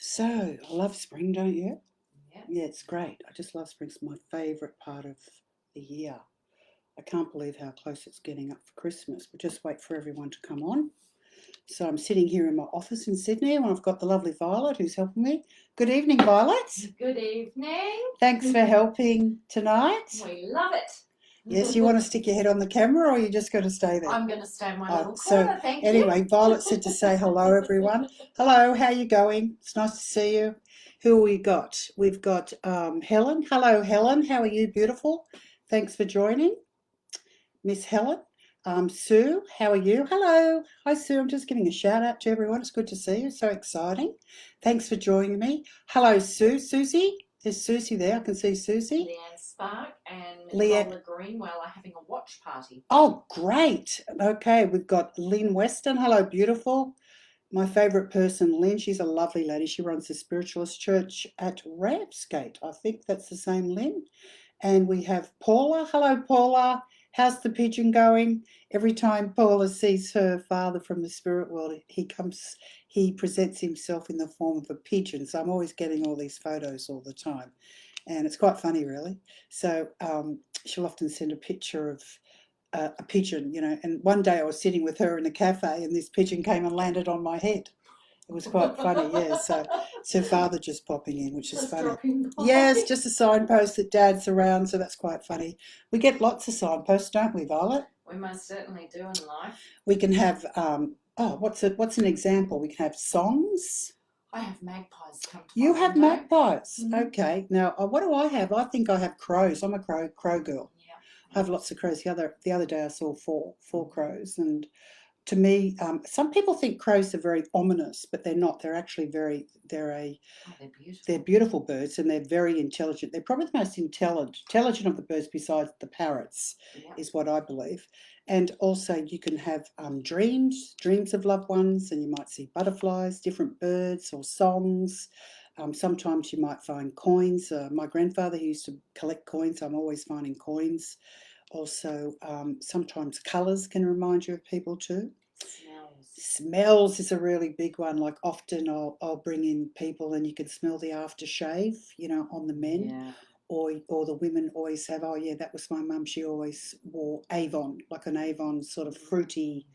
So, I love spring, don't you? Yeah. Yeah, it's great. I just love spring. It's my favourite part of the year. I can't believe how close it's getting up for Christmas, but just wait for everyone to come on. So, I'm sitting here in my office in Sydney and I've got the lovely Violet who's helping me. Good evening, Violet. Good evening. Thanks for helping tonight. We love it. Yes, you want to stick your head on the camera or you just going to stay there? I'm going to stay in my little So corner, thank anyway, you. Violet said to say hello, everyone. Hello, how you going? It's nice to see you. Who we got? We've got Helen. Hello, Helen. How are you? Beautiful. Thanks for joining, Miss Helen. Sue, how are you? Hello. Hi, Sue. I'm just giving a shout out to everyone. It's good to see you. So exciting. Thanks for joining me. Hello, Sue. Susie. There's Susie there. I can see Susie. Leanne Spark and Leanne. Nicola Greenwell are having a watch party. Oh, great. Okay, we've got Lynn Weston. Hello, beautiful. My favourite person, Lynn, she's a lovely lady. She runs the Spiritualist Church at Ramsgate. I think that's the same Lynn. And we have Paula. Hello, Paula. How's the pigeon going? Every time Paula sees her father from the spirit world, he presents himself in the form of a pigeon. So I'm always getting all these photos all the time. And it's quite funny, really. So she'll often send a picture of a pigeon, and one day I was sitting with her in a cafe and this pigeon came and landed on my head. It was quite funny, yeah. So it's her father just popping in, which is Just funny. dropping by. Yes, just a signpost that Dad's around, so that's quite funny. We get lots of signposts, don't we, Violet? We most certainly do in life. We can have, what's an example? We can have songs. I have magpies come to You my have window. magpies. Mhm. Okay. Now, what do I have? I think I have crows. I'm a crow girl. Yeah. I have lots of crows. The other day I saw four crows, and to me, some people think crows are very ominous, but they're not. They're actually They're beautiful. they're beautiful birds, and they're very intelligent. They're probably the most intelligent of the birds besides the parrots, Yeah. is what I believe. And also, you can have dreams of loved ones, and you might see butterflies, different birds, or songs. Sometimes you might find coins. My grandfather he used to collect coins. So I'm always finding coins. Also, sometimes colours can remind you of people too. Smells. Smells is a really big one. Like often I'll bring in people and you can smell the aftershave, on the men. Yeah. Or the women always have, oh yeah, that was my mum. She always wore Avon, like an Avon sort of fruity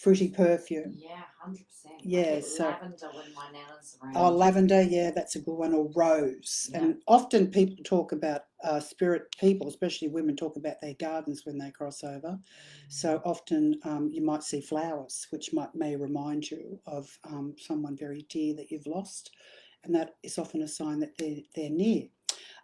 perfume. Yeah, 100%. Yeah, I get so lavender when my nana's around. oh, lavender, yeah, that's a good one. Or rose. Yeah. And often people talk about spirit people, especially women, talk about their gardens when they cross over. So often you might see flowers, which may remind you of someone very dear that you've lost. And that is often a sign that they're near.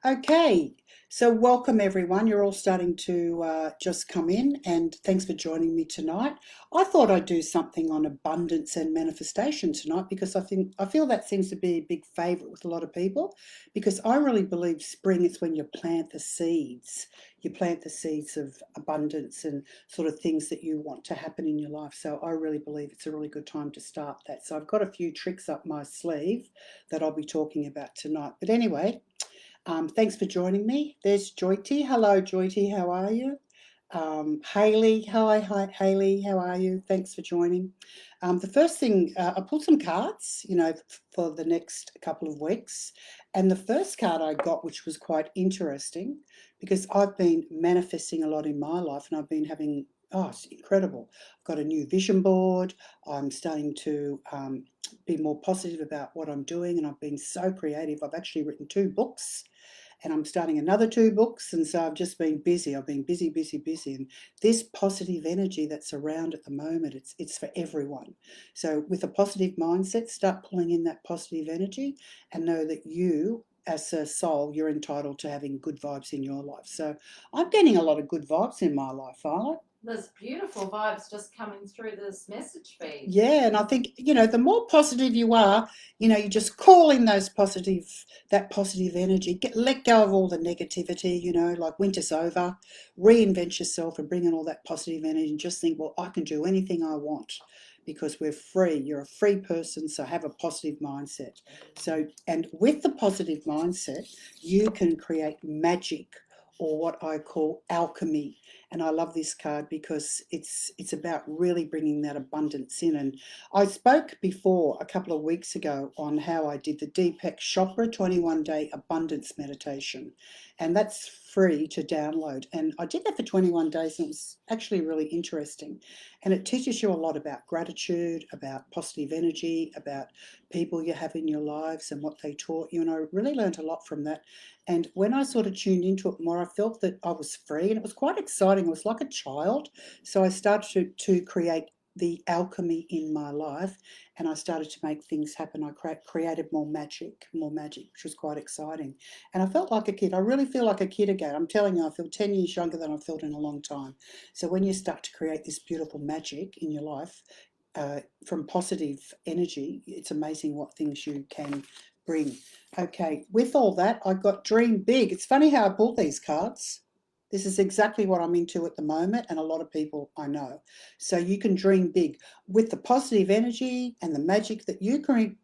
Okay, so welcome everyone. You're all starting to just come in, and thanks for joining me tonight. I thought I'd do something on abundance and manifestation tonight because I feel that seems to be a big favourite with a lot of people. Because I really believe spring is when you plant the seeds. You plant the seeds of abundance and sort of things that you want to happen in your life. So I really believe it's a really good time to start that. So I've got a few tricks up my sleeve that I'll be talking about tonight. But anyway. Thanks for joining me. There's Joyty. Hello, Joyty. How are you? Hayley. Hi, Hayley. How are you? Thanks for joining. The first thing, I pulled some cards, for the next couple of weeks. And the first card I got, which was quite interesting, because I've been manifesting a lot in my life and I've been having, it's incredible. I've got a new vision board. I'm starting to be more positive about what I'm doing and I've been so creative. I've actually written 2 books and I'm starting another 2 books, and so I've just been busy. I've been busy, and this positive energy that's around at the moment, it's for everyone. So with a positive mindset, start pulling in that positive energy and know that you as a soul, you're entitled to having good vibes in your life. So I'm getting a lot of good vibes in my life, Violet. There's beautiful vibes just coming through this message feed. Yeah, and I think, the more positive you are, you just call in that positive energy. Let go of all the negativity, like winter's over. Reinvent yourself and bring in all that positive energy and just think, well, I can do anything I want because we're free. You're a free person, so have a positive mindset. So, and with the positive mindset, you can create magic or what I call alchemy. And I love this card because it's about really bringing that abundance in. And I spoke before a couple of weeks ago on how I did the Deepak Chopra 21-day abundance meditation. And that's free to download. And I did that for 21 days and it was actually really interesting. And it teaches you a lot about gratitude, about positive energy, about people you have in your lives and what they taught you. And I really learned a lot from that. And when I sort of tuned into it more, I felt that I was free and it was quite exciting. It was like a child. So I started to create the alchemy in my life and I started to make things happen. I created more magic, which was quite exciting. And I felt like a kid. I really feel like a kid again. I'm telling you, I feel 10 years younger than I've felt in a long time. So when you start to create this beautiful magic in your life, from positive energy, it's amazing what things you can bring. Okay, with all that, I got Dream Big. It's funny how I pulled these cards. This is exactly what I'm into at the moment, and a lot of people I know. So you can dream big. With the positive energy and the magic that you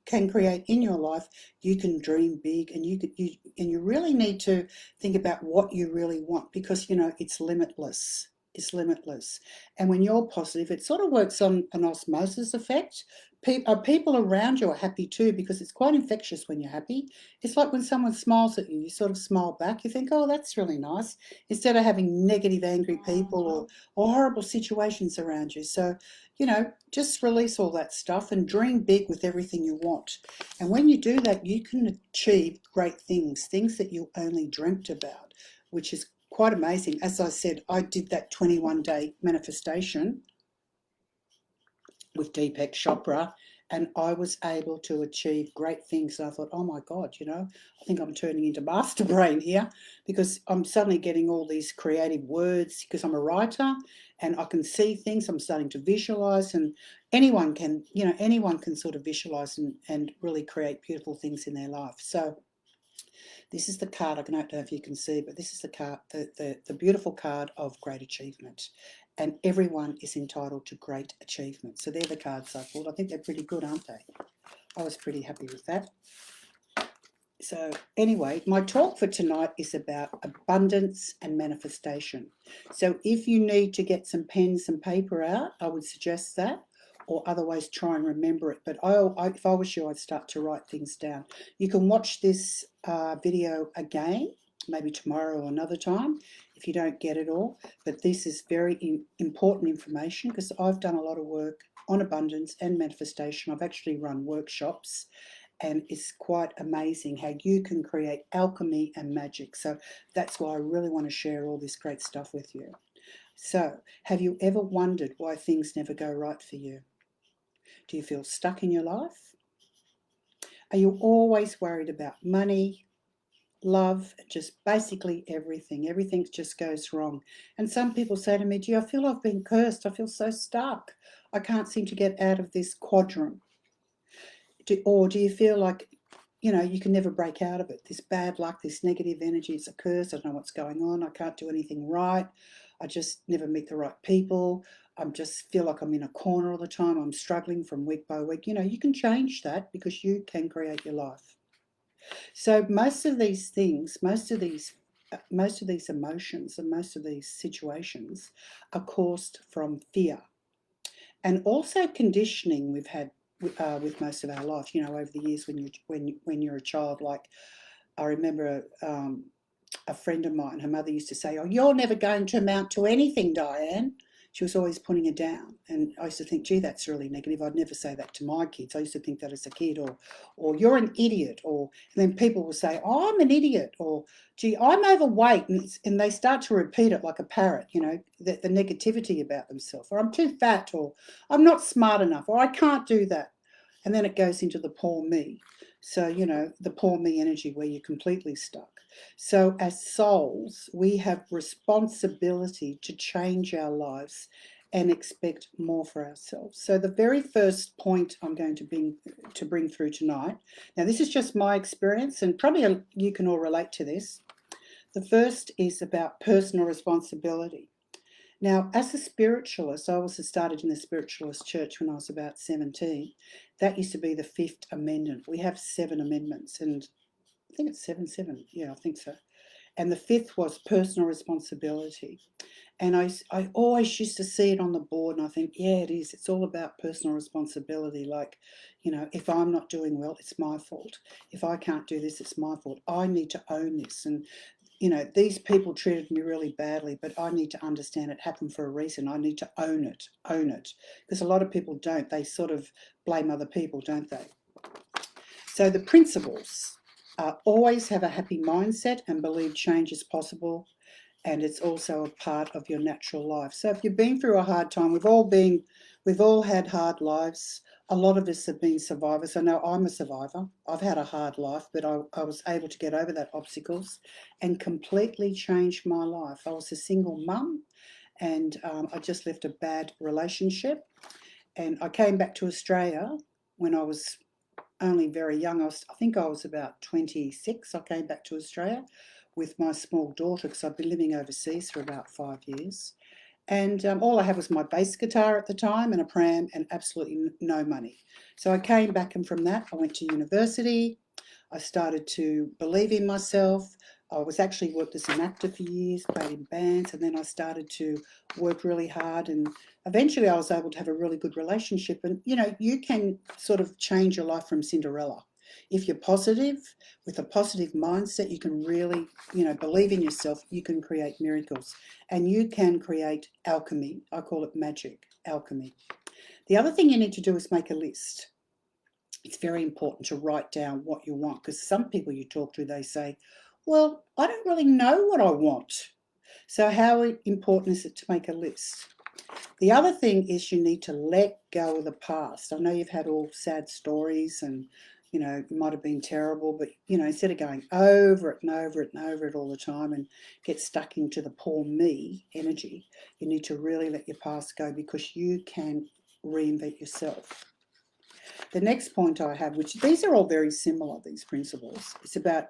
can create in your life, you can dream big, and you really need to think about what you really want because, it's limitless. It's limitless. And when you're positive, it sort of works on an osmosis effect. People around you are happy too because it's quite infectious when you're happy. It's like when someone smiles at you, you sort of smile back. You think, oh, that's really nice, instead of having negative, angry people or horrible situations around you. So, just release all that stuff and dream big with everything you want. And when you do that, you can achieve great things that you only dreamt about, which is quite amazing. As I said, I did that 21-day manifestation with Deepak Chopra, and I was able to achieve great things. And I thought, oh my God, I think I'm turning into master brain here because I'm suddenly getting all these creative words because I'm a writer and I can see things. I'm starting to visualize, and anyone can sort of visualize and really create beautiful things in their life. So this is the card. I don't know if you can see, but this is the card, the beautiful card of great achievement. And everyone is entitled to great achievement. So they're the cards I pulled. I think they're pretty good, aren't they? I was pretty happy with that. So anyway, my talk for tonight is about abundance and manifestation. So if you need to get some pens and paper out, I would suggest that, or otherwise try and remember it. But if I was you, I'd start to write things down. You can watch this video again, maybe tomorrow or another time, if you don't get it all. But this is very important information because I've done a lot of work on abundance and manifestation. I've actually run workshops, and it's quite amazing how you can create alchemy and magic. So that's why I really want to share all this great stuff with you. So, have you ever wondered why things never go right for you? Do you feel stuck in your life? Are you always worried about money, love, just basically everything? Everything just goes wrong. And some people say to me, gee, I feel I've been cursed. I feel so stuck. I can't seem to get out of this quadrant. Or do you feel like, you can never break out of it? This bad luck, this negative energy, it's a curse. I don't know what's going on. I can't do anything right. I just never meet the right people. I just feel like I'm in a corner all the time. I'm struggling from week by week. You can change that because you can create your life. So most of these things, most of these emotions and most of these situations are caused from fear. And also conditioning we've had with most of our life, over the years when you're a child. Like I remember a friend of mine, her mother used to say, oh, you're never going to amount to anything, Diane. She was always putting her down. And I used to think, gee, that's really negative. I'd never say that to my kids. I used to think that as a kid, or you're an idiot. And then people will say, oh, I'm an idiot, or gee, I'm overweight. And they start to repeat it like a parrot, the negativity about themselves. Or I'm too fat, or I'm not smart enough, or I can't do that. And then it goes into the poor me. So, the poor me energy where you're completely stuck. So as souls, we have responsibility to change our lives and expect more for ourselves. So the very first point I'm going to bring through tonight, now this is just my experience and probably you can all relate to this. The first is about personal responsibility. Now, as a spiritualist, I also started in the spiritualist church when I was about 17. That used to be the fifth amendment. We have 7 amendments, and I think it's 7. Yeah, I think so. And the fifth was personal responsibility. And I always used to see it on the board, and I think, yeah, it is. It's all about personal responsibility. Like, if I'm not doing well, it's my fault. If I can't do this, it's my fault. I need to own this. And, these people treated me really badly, but I need to understand it happened for a reason. I need to own it. Because a lot of people don't. They sort of blame other people, don't they? So the principles are always have a happy mindset and believe change is possible. And it's also a part of your natural life. So if you've been through a hard time, we've all had hard lives. A lot of us have been survivors. I know I'm a survivor. I've had a hard life, but I was able to get over that obstacles and completely change my life. I was a single mum, and I just left a bad relationship. And I came back to Australia when I was only very young. I think I was about 26. I came back to Australia with my small daughter because I'd been living overseas for about 5 years. And all I had was my bass guitar at the time and a pram and absolutely no money. So I came back, and from that I went to university. I started to believe in myself. I was actually worked as an actor for years, played in bands, and then I started to work really hard, and eventually I was able to have a really good relationship. And you can sort of change your life from Cinderella. If you're positive, with a positive mindset, you can really, believe in yourself. You can create miracles, and you can create alchemy. I call it magic, alchemy. The other thing you need to do is make a list. It's very important to write down what you want, because some people you talk to, they say, well, I don't really know what I want. So how important is it to make a list? The other thing is you need to let go of the past. I know you've had all sad stories, and it might have been terrible, but instead of going over it and over it and over it all the time and get stuck into the poor me energy, you need to really let your past go, because you can reinvent yourself. The next point I have, which these are all very similar, these principles, it's about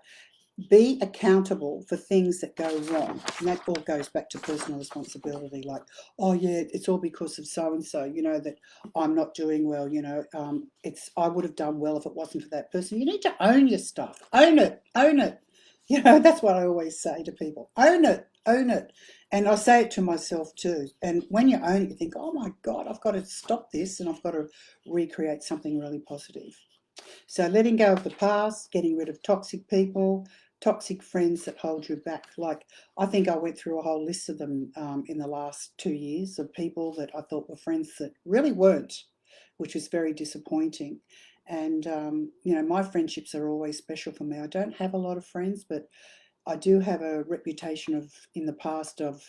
be accountable for things that go wrong. And that all goes back to personal responsibility. Like, oh yeah, it's all because of so-and-so, that I'm not doing well, I would have done well if it wasn't for that person. You need to own your stuff. Own it. That's what I always say to people. Own it. And I say it to myself too. And when you own it, you think, oh my God, I've got to stop this, and I've got to recreate something really positive. So letting go of the past, getting rid of toxic people, toxic friends that hold you back. Like, I think I went through a whole list of them in the last 2 years, of people that I thought were friends that really weren't, which was very disappointing. And, my friendships are always special for me. I don't have a lot of friends, but I do have a reputation of, in the past, of,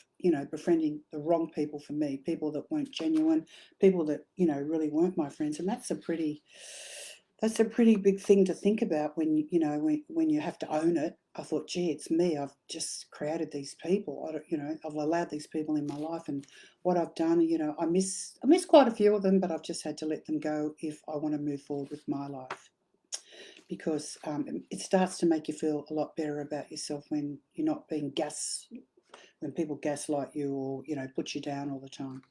befriending the wrong people for me, people that weren't genuine, people that, really weren't my friends. And that's a pretty big thing to think about when you have to own it. I thought, gee, it's me. I've just created these people. I've allowed these people in my life, and what I've done, I miss quite a few of them, but I've just had to let them go if I want to move forward with my life. Because it starts to make you feel a lot better about yourself when you're not being when people gaslight you or put you down all the time.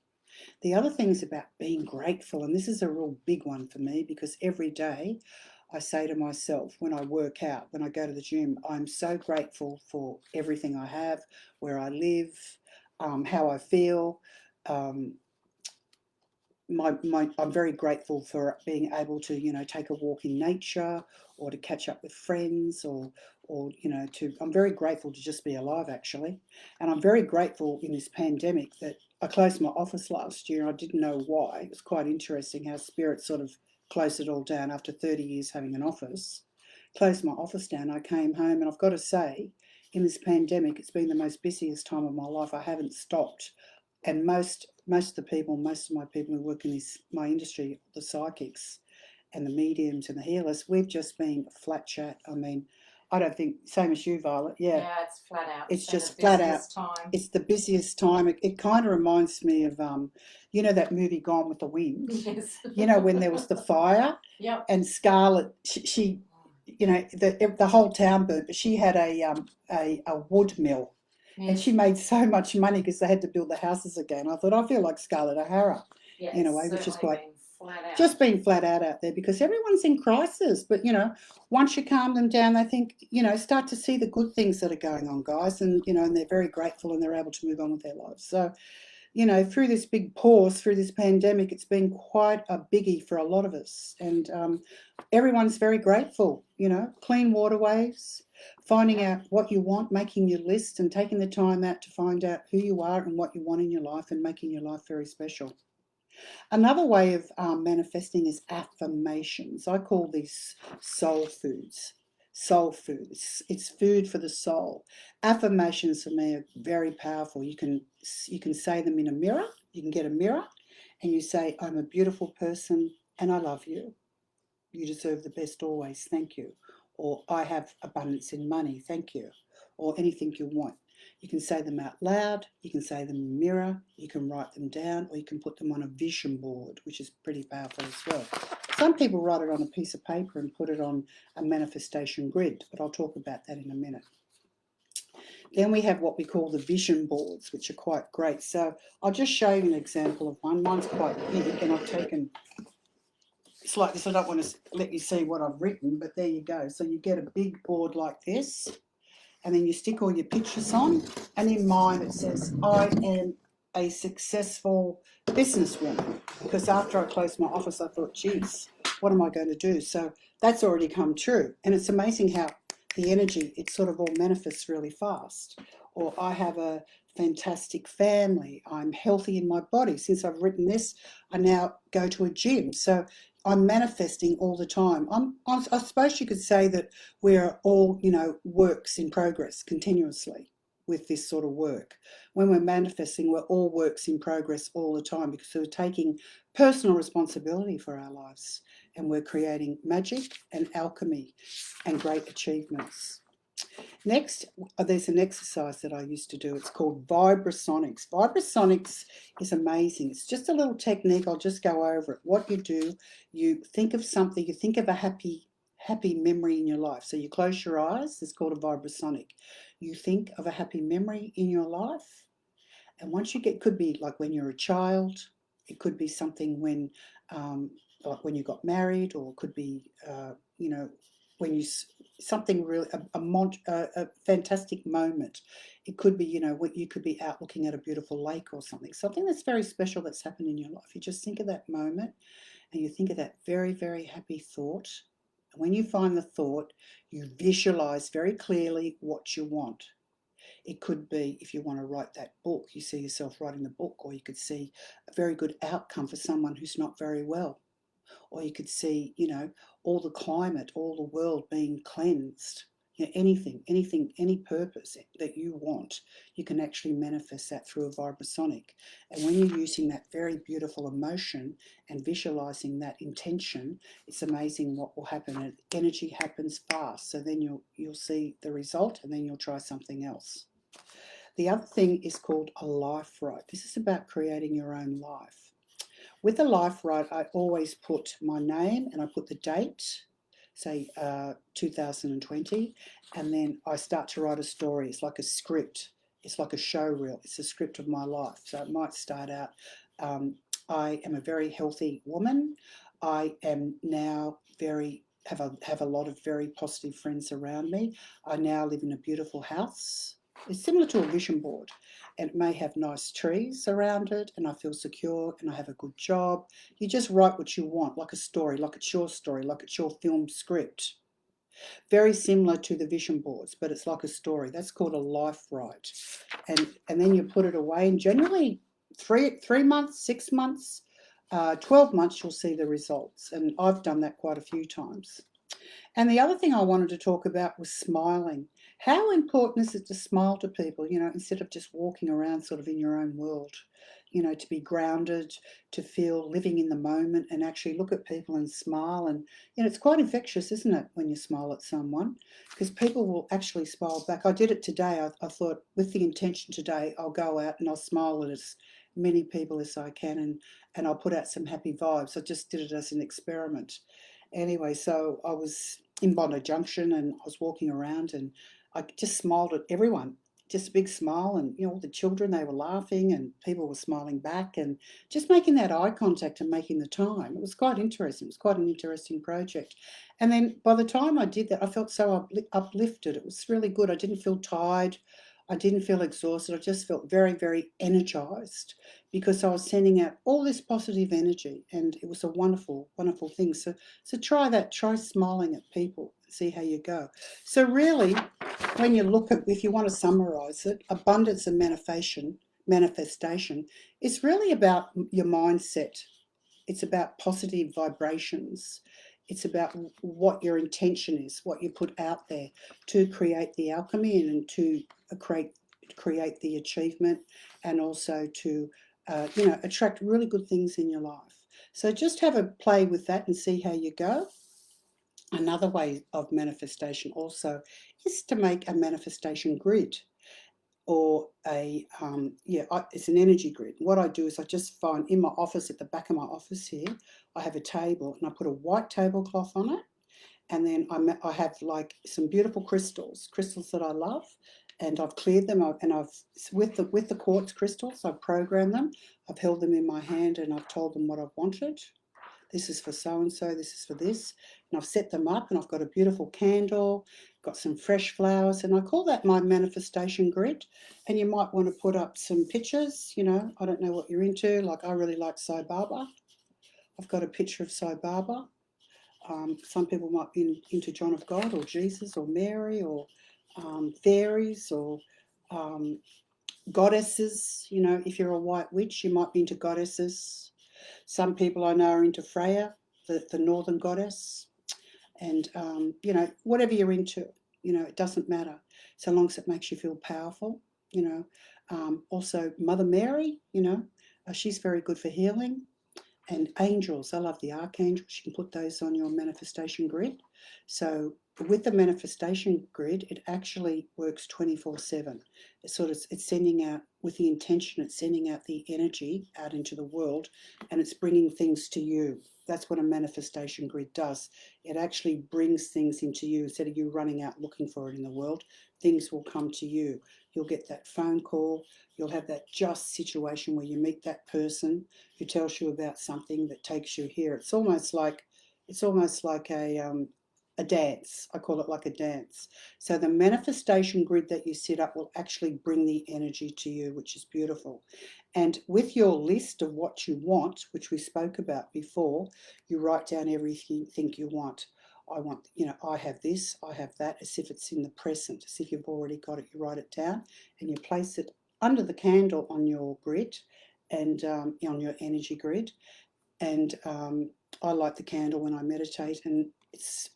The other thing is about being grateful, and this is a real big one for me, because every day I say to myself, when I work out, when I go to the gym, I'm so grateful for everything I have, where I live, how I feel. I'm very grateful for being able to, take a walk in nature, or to catch up with friends, or I'm very grateful to just be alive, actually. And I'm very grateful in this pandemic that I closed my office last year, and I didn't know why. It was quite interesting how Spirit sort of closed it all down after 30 years having an office. Closed my office down. I came home, and I've got to say, in this pandemic, it's been the most busiest time of my life. I haven't stopped. And most of my people who work in my industry, the psychics and the mediums and the healers, we've just been flat chat. I mean, I don't think, same as you, Violet. Yeah, it's flat out. It's just flat out. Time. It's the busiest time. It kind of reminds me of, that movie Gone with the Wind. Yes. When there was the fire. Yep. And Scarlett, she the whole town burnt, but she had a wood mill. Yes. And she made so much money because they had to build the houses again. I thought, I feel like Scarlett O'Hara in a way, which is quite flat out. Just being flat out there, because everyone's in crisis. But, once you calm them down, they think, start to see the good things that are going on, guys. And, and they're very grateful and they're able to move on with their lives. So, through this big pause, through this pandemic, it's been quite a biggie for a lot of us. And everyone's very grateful, clean waterways, finding out what you want, making your list and taking the time out to find out who you are and what you want in your life and making your life very special. Another way of manifesting is affirmations. I call these soul foods. Soul food. It's food for the soul. Affirmations for me are very powerful. You can say them in a mirror. You can get a mirror and you say, I'm a beautiful person and I love you. You deserve the best always. Thank you. Or I have abundance in money. Thank you. Or anything you want. You can say them out loud, you can say them in a mirror, you can write them down, or you can put them on a vision board, which is pretty powerful as well. Some people write it on a piece of paper and put it on a manifestation grid, but I'll talk about that in a minute. Then we have what we call the vision boards, which are quite great. So I'll just show you an example of one. Mine's quite big, and I've taken, it's like this, I don't want to let you see what I've written, but there you go. So you get a big board like this, and then you stick all your pictures on, and in mine it says, I am a successful businesswoman, because after I closed my office I thought, geez, what am I going to do? So that's already come true, and it's amazing how the energy, it sort of all manifests really fast. Or I have a fantastic family, I'm healthy in my body. Since I've written this, I now go to a gym. So I'm manifesting all the time. I suppose you could say that we're all, works in progress continuously with this sort of work. When we're manifesting, we're all works in progress all the time, because we're taking personal responsibility for our lives and we're creating magic and alchemy and great achievements. Next, there's an exercise that I used to do. It's called Vibrasonics. Vibrasonics is amazing. It's just a little technique. I'll just go over it. What you do, you think of something, you think of a happy memory in your life. So you close your eyes. It's called a vibrasonic. You think of a happy memory in your life. And once you get, could be like when you're a child. It could be something when, like when you got married, or it could be, when you, something really, a fantastic moment. It could be, you could be out looking at a beautiful lake or something that's very special that's happened in your life. You just think of that moment and you think of that very, very happy thought. And when you find the thought, you visualize very clearly what you want. It could be, if you want to write that book, you see yourself writing the book, or you could see a very good outcome for someone who's not very well. Or you could see, all the climate, all the world being cleansed. Anything, any purpose that you want, you can actually manifest that through a vibrasonic. And when you're using that very beautiful emotion and visualizing that intention, it's amazing what will happen. And energy happens fast. So then you'll see the result, and then you'll try something else. The other thing is called a life right. This is about creating your own life. With a life right, I always put my name and I put the date, say 2020, and then I start to write a story. It's like a script. It's like a show reel. It's a script of my life. So it might start out, I am a very healthy woman. I am now have a lot of very positive friends around me. I now live in a beautiful house. It's similar to a vision board, and it may have nice trees around it, and I feel secure, and I have a good job. You just write what you want, like a story, like it's your story, like it's your film script. Very similar to the vision boards, but it's like a story. That's called a life right. And then you put it away, and generally 3 months, 6 months, 12 months, you'll see the results. And I've done that quite a few times. And the other thing I wanted to talk about was smiling. How important is it to smile to people, instead of just walking around sort of in your own world, to be grounded, to feel living in the moment and actually look at people and smile. And, it's quite infectious, isn't it, when you smile at someone, because people will actually smile back. I did it today. I thought, with the intention today, I'll go out and I'll smile at as many people as I can, and I'll put out some happy vibes. I just did it as an experiment. Anyway, so I was in Bondi Junction and I was walking around and I just smiled at everyone. just a big smile, and all the children, they were laughing and people were smiling back, and just making that eye contact and making the time. It was quite interesting. It was quite an interesting project. And then by the time I did that, I felt so uplifted. It was really good. I didn't feel tired. I didn't feel exhausted. I just felt very, very energized because I was sending out all this positive energy, and it was a wonderful, wonderful thing. So try that. Try smiling at people. See how you go. So really, when you look at, if you want to summarize it, abundance and manifestation, it's really about your mindset. It's about positive vibrations. It's about what your intention is, what you put out there to create the alchemy and to create the achievement, and also to attract really good things in your life. So just have a play with that and see how you go. Another way of manifestation also is to make a manifestation grid, or it's an energy grid. What I do is I just find in my office, at the back of my office here, I have a table, and I put a white tablecloth on it, and then I have like some beautiful crystals that I love, and I've cleared them, and I've with the quartz crystals, I've programmed them. I've held them in my hand, and I've told them what I've wanted. This is for so-and-so, this is for this. And I've set them up, and I've got a beautiful candle, got some fresh flowers, and I call that my manifestation grid. And you might want to put up some pictures, I don't know what you're into. Like, I really like Sai Baba. I've got a picture of Sai Baba. Some people might be into John of God, or Jesus, or Mary, or fairies, or goddesses. If you're a white witch, you might be into goddesses. Some people I know are into Freya, the northern goddess, and whatever you're into, it doesn't matter, so long as it makes you feel powerful. Also Mother Mary, she's very good for healing. And angels, I love the archangels. You can put those on your manifestation grid. So with the manifestation grid, it actually works 24/7. It's sending out with the intention, it's sending out the energy out into the world, and it's bringing things to you. That's what a manifestation grid does. It actually brings things into you. Instead of you running out looking for it in the world, things will come to you. You'll get that phone call. You'll have that just situation where you meet that person who tells you about something that takes you here. It's almost like a dance. I call it like a dance. So the manifestation grid that you set up will actually bring the energy to you, which is beautiful. And with your list of what you want, which we spoke about before, you write down everything you want. I have this, I have that, as if it's in the present, as if you've already got it. You write it down and you place it under the candle on your grid, and on your energy grid. And I light the candle when I meditate, and it's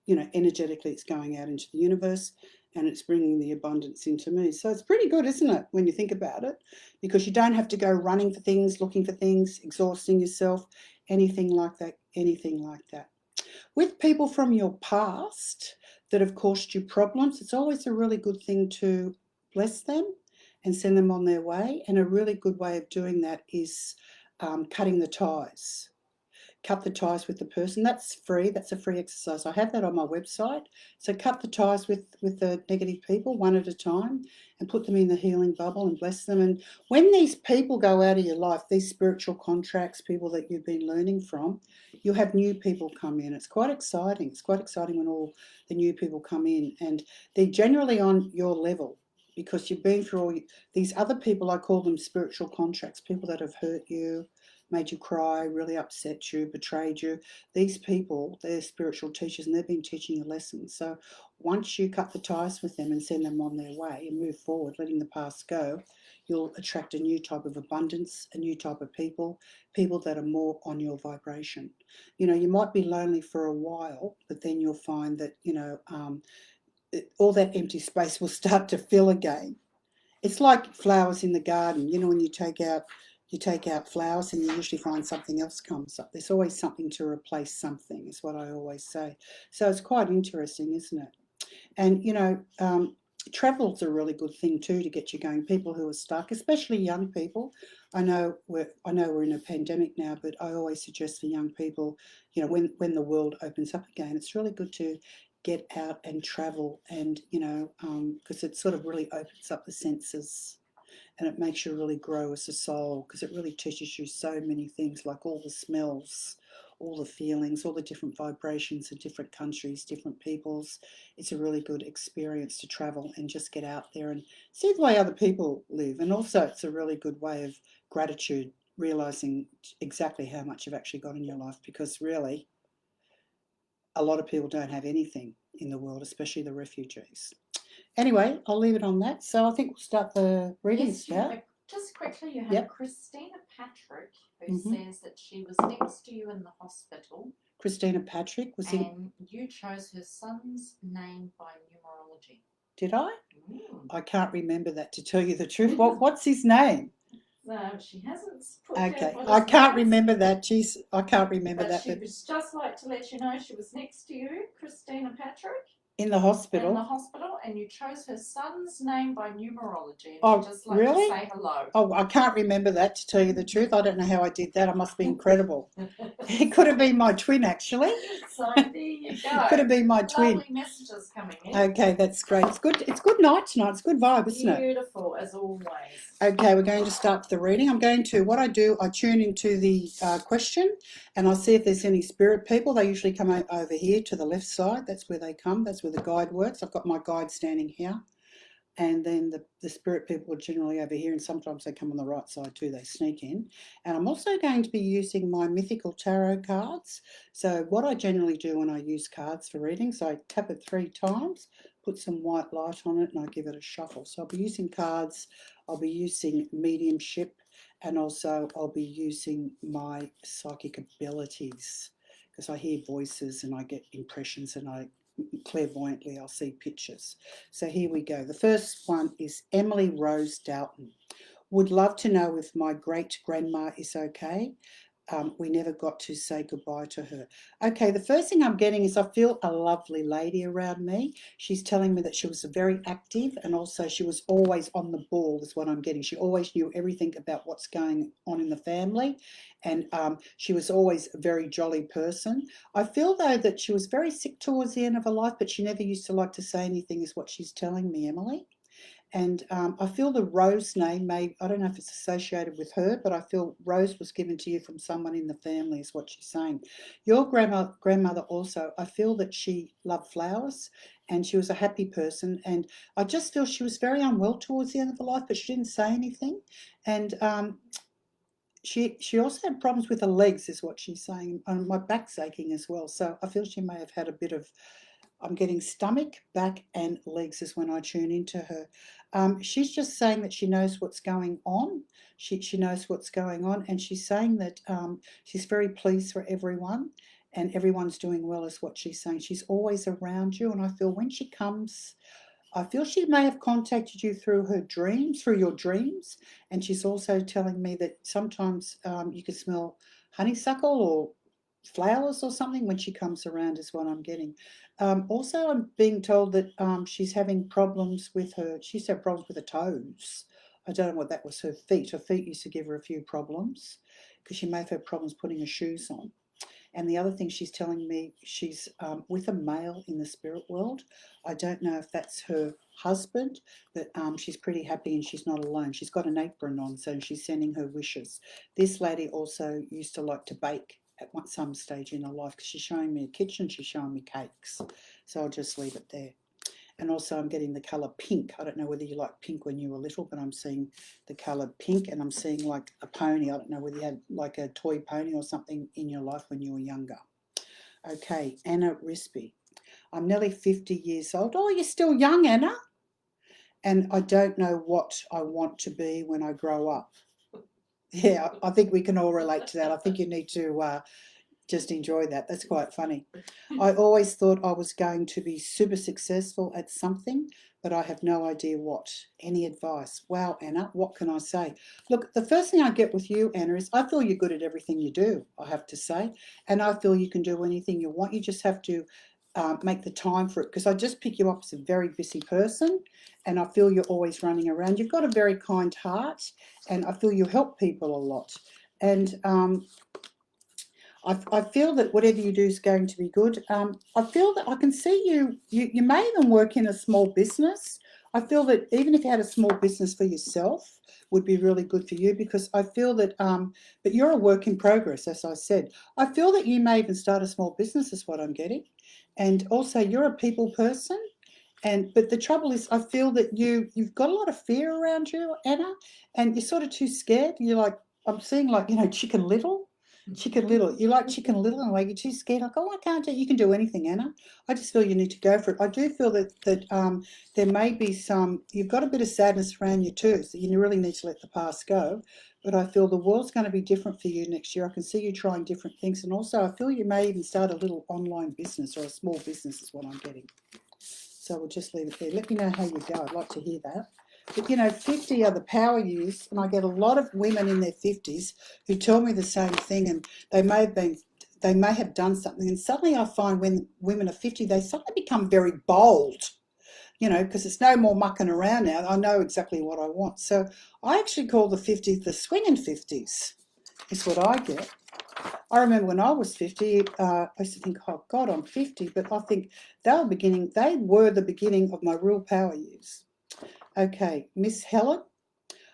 energetically it's going out into the universe, and it's bringing the abundance into me. So it's pretty good, isn't it, when you think about it? Because you don't have to go running for things, looking for things, exhausting yourself, anything like that. With people from your past that have caused you problems, it's always a really good thing to bless them and send them on their way. And a really good way of doing that is cutting the ties. Cut the ties with the person. That's free. That's a free exercise. I have that on my website. So cut the ties with the negative people one at a time, and put them in the healing bubble and bless them. And when these people go out of your life, these spiritual contracts, people that you've been learning from, you'll have new people come in. It's quite exciting. It's quite exciting when all the new people come in, and they're generally on your level, because you've been through all these other people. I call them spiritual contracts, people that have hurt you, made you cry, really upset you, betrayed you. These people, they're spiritual teachers, and they've been teaching you lessons. So once you cut the ties with them and send them on their way and move forward, letting the past go, you'll attract a new type of abundance, a new type of people that are more on your vibration. You might be lonely for a while, but then you'll find that, all that empty space will start to fill again. It's like flowers in the garden. When you take out flowers, and you usually find something else comes up. There's always something to replace something, is what I always say. So it's quite interesting, isn't it? And travel's a really good thing too to get you going. People who are stuck, especially young people. I know we're in a pandemic now, but I always suggest for young people, when the world opens up again, it's really good to get out and travel, and because it sort of really opens up the senses, and it makes you really grow as a soul, because it really teaches you so many things, like all the smells, all the feelings, all the different vibrations of different countries, different peoples. It's a really good experience to travel and just get out there and see the way other people live. And also it's a really good way of gratitude, realizing exactly how much you've actually got in your life, because really a lot of people don't have anything in the world, especially the refugees. Anyway, I'll leave it on that. So I think we'll start the readings now. Just quickly, you have Yep. Christina Patrick, who Mhm. says that she was next to you in the hospital, Christina Patrick was in. and you chose her son's name by numerology. Did I? Mm. I can't remember that, to tell you the truth. What's his name? She hasn't put Okay, what I his can't name is, remember that. Jeez, I can't remember but that. she But would just like to let you know she was next to you, Christina Patrick, in the hospital. in the hospital, and you chose her son's name by numerology, and Oh, she'd just like really? to say hello. Oh, I can't remember that, to tell you the truth. I don't know how I did that. I must be incredible. It could have been my twin, actually. So there you go. Could have been my twin. Lovely messages coming in. Okay, that's great. It's good. It's good night tonight. It's good vibe, isn't it? Beautiful as always. Okay, we're going to start the reading. What I do, I tune into the question, and I see if there's any spirit people. They usually come over here to the left side. That's where they come. That's where the guide works. I've got my guide standing here. And then the spirit people are generally over here, and sometimes they come on the right side too. They sneak in. And I'm also going to be using my mythical tarot cards. So what I generally do when I use cards for readings, I tap it 3 times, put some white light on it, and I give it a shuffle. So I'll be using cards, I'll be using mediumship, and also I'll be using my psychic abilities, because I hear voices and I get impressions, and I clairvoyantly I'll see pictures. So here we go. The first one is Emily Rose Doughton. Would love to know if my great grandma is okay. We never got to say goodbye to her. Okay, the first thing I'm getting is I feel a lovely lady around me. She's telling me that she was very active, and also she was always on the ball, is what I'm getting. She always knew everything about what's going on in the family, and she was always a very jolly person. I feel, though, that she was very sick towards the end of her life, but she never used to like to say anything, is what she's telling me, Emily. And I feel the Rose name I don't know if it's associated with her, but I feel Rose was given to you from someone in the family, is what she's saying. Your grandmother also, I feel that she loved flowers and she was a happy person. And I just feel she was very unwell towards the end of her life, but she didn't say anything. And she also had problems with her legs, is what she's saying. And my back's aching as well. So I feel she may have had a bit of, I'm getting stomach, back, and legs is when I tune into her. She's just saying that she knows what's going on. She knows what's going on, and she's saying that she's very pleased for everyone, and everyone's doing well, is what she's saying. She's always around you, and I feel when she comes, I feel she may have contacted you through her dreams, through your dreams, and she's also telling me that sometimes you can smell honeysuckle or flowers or something when she comes around, is what I'm getting. Also, I'm being told that she's having problems with she's had problems with her toes. I don't know what that was, her feet. Her feet used to give her a few problems, because she may have had problems putting her shoes on. And the other thing she's telling me, she's with a male in the spirit world. I don't know if that's her husband, but she's pretty happy and she's not alone. She's got an apron on, so she's sending her wishes. This lady also used to like to bake at some stage in her life, because she's showing me a kitchen, she's showing me cakes. So I'll just leave it there. And also I'm getting the colour pink. I don't know whether you like pink when you were little, but I'm seeing the colour pink, and I'm seeing like a pony. I don't know whether you had like a toy pony or something in your life when you were younger. Okay, Anna Risby. I'm nearly 50 years old. Oh, you're still young, Anna. And I don't know what I want to be when I grow up. Yeah, I think we can all relate to that. I think you need to just enjoy that. That's quite funny. I always thought I was going to be super successful at something, but I have no idea what. Any advice? Wow, Anna, what can I say? Look, the first thing I get with you, Anna, is I feel you're good at everything you do, I have to say. And I feel you can do anything you want. You just have to make the time for it, because I just pick you up as a very busy person, and I feel you're always running around. You've got a very kind heart, and I feel you help people a lot. And I feel that whatever you do is going to be good. I feel that I can see you may even work in a small business. I feel that even if you had a small business for yourself would be really good for you, because I feel that, but you're a work in progress, as I said. I feel that you may even start a small business is what I'm getting. And also you're a people person. But the trouble is, I feel that you've got a lot of fear around you, Anna, and you're sort of too scared. You're like, I'm seeing like, Chicken Little. Chicken Little. You like Chicken Little in a way. You're too scared. Like, oh, I can't do. You can do anything, Anna. I just feel you need to go for it. I do feel that there may be some. You've got a bit of sadness around you too, so you really need to let the past go. But I feel the world's going to be different for you next year. I can see you trying different things, and also I feel you may even start a little online business or a small business is what I'm getting. So we'll just leave it there. Let me know how you go. I'd like to hear that. But 50 are the power use, and I get a lot of women in their 50s who tell me the same thing, and they may have done something, and suddenly I find when women are 50, they suddenly become very bold, because it's no more mucking around now. I know exactly what I want. So I actually call the 50s the swinging 50s, is what I get. I remember when I was 50, I used to think, oh God, I'm 50, but I think they were the beginning of my real power use. Okay, Miss Helen,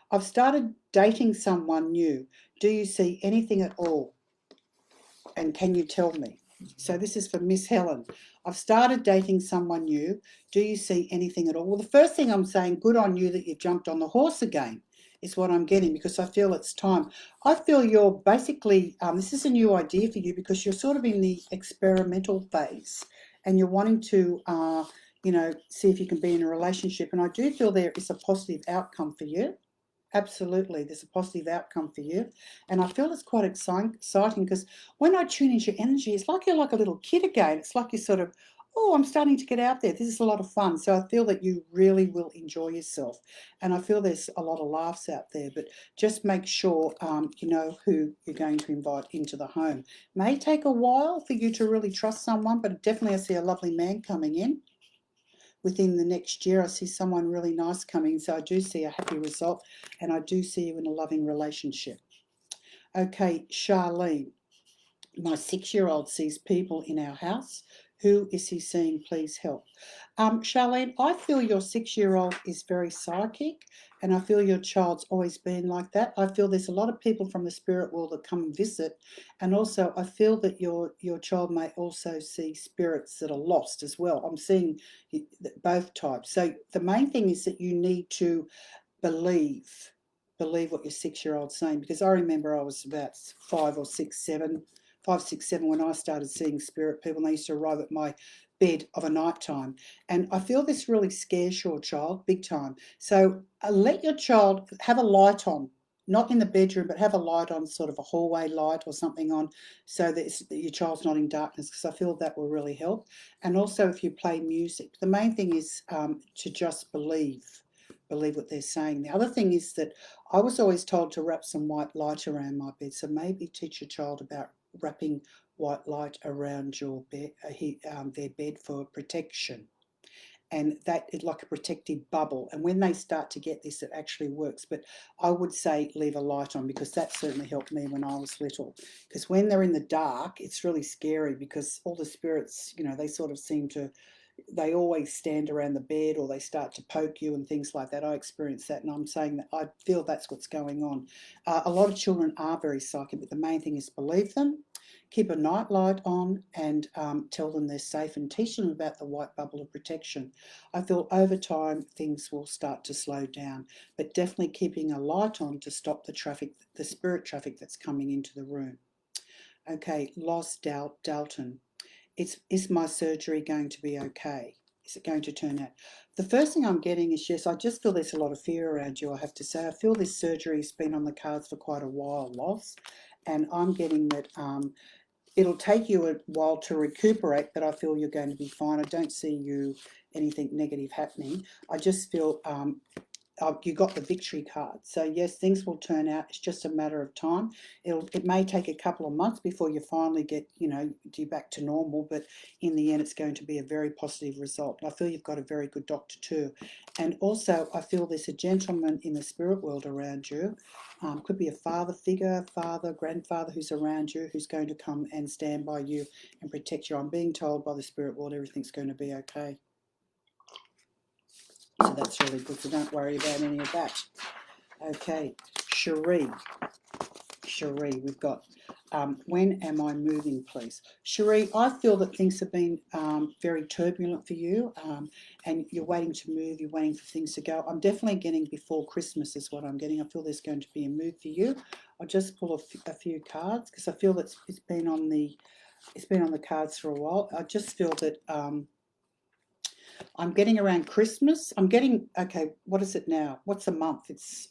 I've started dating someone new. Do you see anything at all? And can you tell me? So this is for Miss Helen. I've started dating someone new. Do you see anything at all? Well, the first thing I'm saying, good on you that you've jumped on the horse again, is what I'm getting, because I feel it's time. I feel you're basically, this is a new idea for you, because you're sort of in the experimental phase and you're wanting to, see if you can be in a relationship. And I do feel there is a positive outcome for you. Absolutely, there's a positive outcome for you. And I feel it's quite exciting, because when I tune into your energy, it's like you're like a little kid again. It's like you're sort of, oh, I'm starting to get out there. This is a lot of fun. So I feel that you really will enjoy yourself. And I feel there's a lot of laughs out there, but just make sure you know who you're going to invite into the home. May take a while for you to really trust someone, but definitely I see a lovely man coming in. Within the next year, I see someone really nice coming. So I do see a happy result, and I do see you in a loving relationship. Okay, Charlene, my 6-year-old sees people in our house. Who is he seeing? Please help. Charlene, I feel your 6-year-old is very psychic, and I feel your child's always been like that. I feel there's a lot of people from the spirit world that come and visit, and also I feel that your child may also see spirits that are lost as well. I'm seeing both types. So the main thing is that you need to believe what your 6-year-old's saying, because I remember I was about 5, 6, 7 when I started seeing spirit people, and they used to arrive at my bed of a night time, and I feel this really scares your child big time. So let your child have a light on, not in the bedroom, but have a light on, sort of a hallway light or something on, so that your child's not in darkness, because I feel that will really help. And also if you play music, the main thing is to just believe what they're saying. The other thing is that I was always told to wrap some white light around my bed, so maybe teach your child about wrapping white light around your bed, their bed, for protection. And that is like a protective bubble. And when they start to get this, it actually works. But I would say leave a light on, because that certainly helped me when I was little. Because when they're in the dark, it's really scary, because all the spirits, they sort of seem to, they always stand around the bed, or they start to poke you and things like that. I experience that, and I'm saying that I feel that's what's going on. A lot of children are very psychic, but the main thing is believe them, keep a night light on, and tell them they're safe, and teach them about the white bubble of protection. I feel over time things will start to slow down, but definitely keeping a light on to stop the traffic, the spirit traffic that's coming into the room. Okay, Lost Dalton. Is my surgery going to be okay? Is it going to turn out? The first thing I'm getting is, yes, I just feel there's a lot of fear around you, I have to say. I feel this surgery's been on the cards for quite a while, Loss, and I'm getting that it'll take you a while to recuperate, but I feel you're going to be fine. I don't see anything negative happening. I just feel you got the victory card. So yes, things will turn out. It's just a matter of time. It may take a couple of months before you finally get, you back to normal, but in the end, it's going to be a very positive result. I feel you've got a very good doctor too. And also, I feel there's a gentleman in the spirit world around you. Could be a father figure, father, grandfather who's around you, who's going to come and stand by you and protect you. I'm being told by the spirit world everything's going to be okay. So that's really good. So don't worry about any of that. Okay, Cherie, we've got, when am I moving, please? Cherie, I feel that things have been very turbulent for you, and you're waiting to move, you're waiting for things to go. I'm definitely getting before Christmas is what I'm getting. I feel there's going to be a move for you. I'll just pull a few cards because I feel that it's been on the cards for a while. I just feel that I'm getting around Christmas. I'm getting, okay, what is it now? What's a month? It's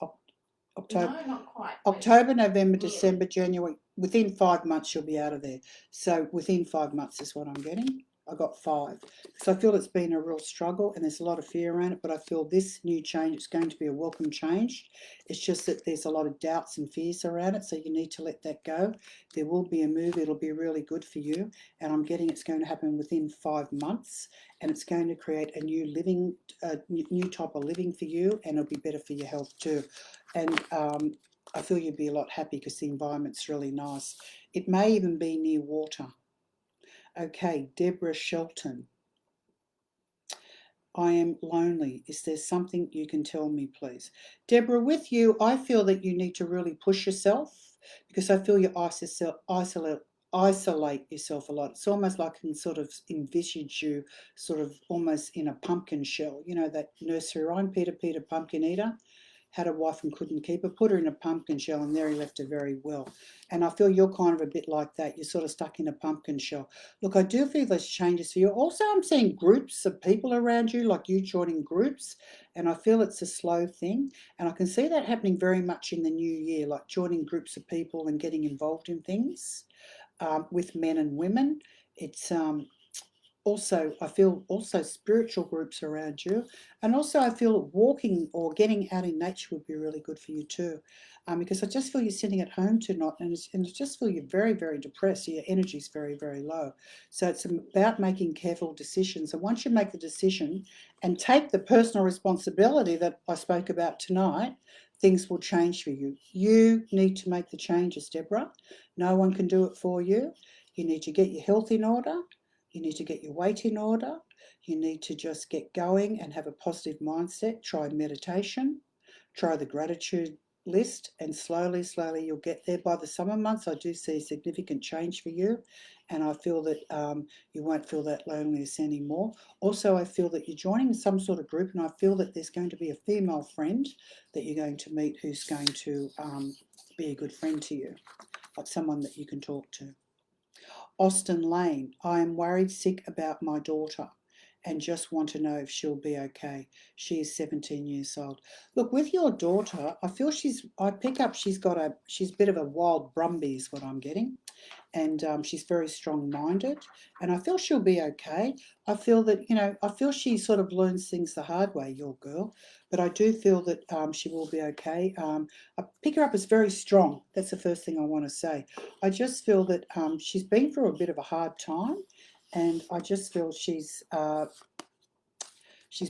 October. No, not quite. October, November, December, January. Within 5 months, you'll be out of there. So within 5 months is what I'm getting. I got 5. So I feel it's been a real struggle and there's a lot of fear around it, but I feel this new change is going to be a welcome change. It's just that there's a lot of doubts and fears around it, so you need to let that go. There will be a move. It'll be really good for you, and I'm getting it's going to happen within 5 months, and it's going to create a new living, new type of living for you, and it'll be better for your health too. And I feel you'd be a lot happy because the environment's really nice. It may even be near water. Okay, Deborah Shelton. I am lonely. Is there something you can tell me, please? Deborah, with you, I feel that you need to really push yourself because I feel you isolate yourself a lot. It's almost like I can sort of envisage you sort of almost in a pumpkin shell. You know that nursery rhyme, Peter, Peter, pumpkin eater? Had a wife and couldn't keep her, put her in a pumpkin shell, and there he left her very well. And I feel you're kind of a bit like that. You're sort of stuck in a pumpkin shell. Look, I do feel there's changes for you. Also, I'm seeing groups of people around you, like you joining groups, and I feel it's a slow thing. And I can see that happening very much in the new year, like joining groups of people and getting involved in things with men and women. It's also, I feel also spiritual groups around you, and also I feel walking or getting out in nature would be really good for you too, because I just feel you're sitting at home tonight, and I just feel you're very, very depressed. So your energy is very, very low. So it's about making careful decisions, and once you make the decision and take the personal responsibility that I spoke about tonight, things will change for you. You need to make the changes, Deborah. No one can do it for you. You need to get your health in order. You need to get your weight in order. You need to just get going and have a positive mindset. Try meditation. Try the gratitude list, and slowly, slowly you'll get there. By the summer months, I do see significant change for you, and I feel that you won't feel that loneliness anymore. Also, I feel that you're joining some sort of group, and I feel that there's going to be a female friend that you're going to meet who's going to be a good friend to you, like someone that you can talk to. Austin Lane, I am worried sick about my daughter and just want to know if she'll be okay. She is 17 years old. Look, with your daughter, I feel she's a bit of a wild Brumby is what I'm getting. And she's very strong-minded, and I feel she'll be okay. I feel that, I feel she sort of learns things the hard way, your girl, but I do feel that she will be okay. I pick her up as very strong. That's the first thing I want to say. I just feel that she's been through a bit of a hard time, and I just feel she's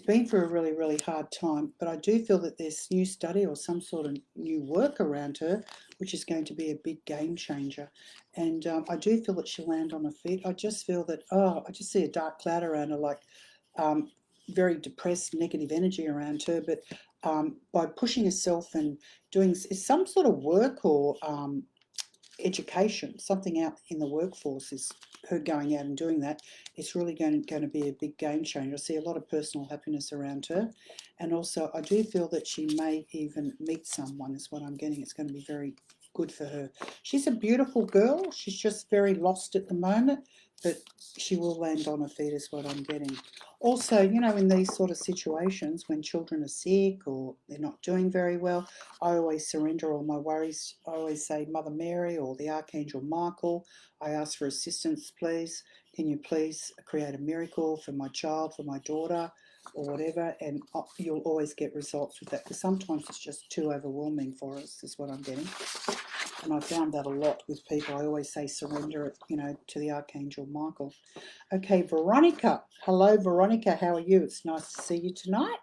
been through a really, really hard time, but I do feel that there's new study or some sort of new work around her, which is going to be a big game changer. And I do feel that she'll land on her feet. I just feel that, I just see a dark cloud around her, like very depressed, negative energy around her. But by pushing herself and doing some sort of work or education, something out in the workforce, is her going out and doing that. It's really going to be a big game changer. I see a lot of personal happiness around her, and also I do feel that she may even meet someone is what I'm getting. It's going to be very good for her. She's a beautiful girl. She's just very lost at the moment, but she will land on her feet is what I'm getting. Also, in these sort of situations when children are sick or they're not doing very well, I always surrender all my worries. I always say, Mother Mary or the Archangel Michael, I ask for assistance, please. Can you please create a miracle for my child, for my daughter? or whatever, and you'll always get results with that, because sometimes it's just too overwhelming for us, is what I'm getting. And I found that a lot with people. I always say surrender it, to the Archangel Michael. Okay, Veronica. Hello, Veronica. How are you? It's nice to see you tonight.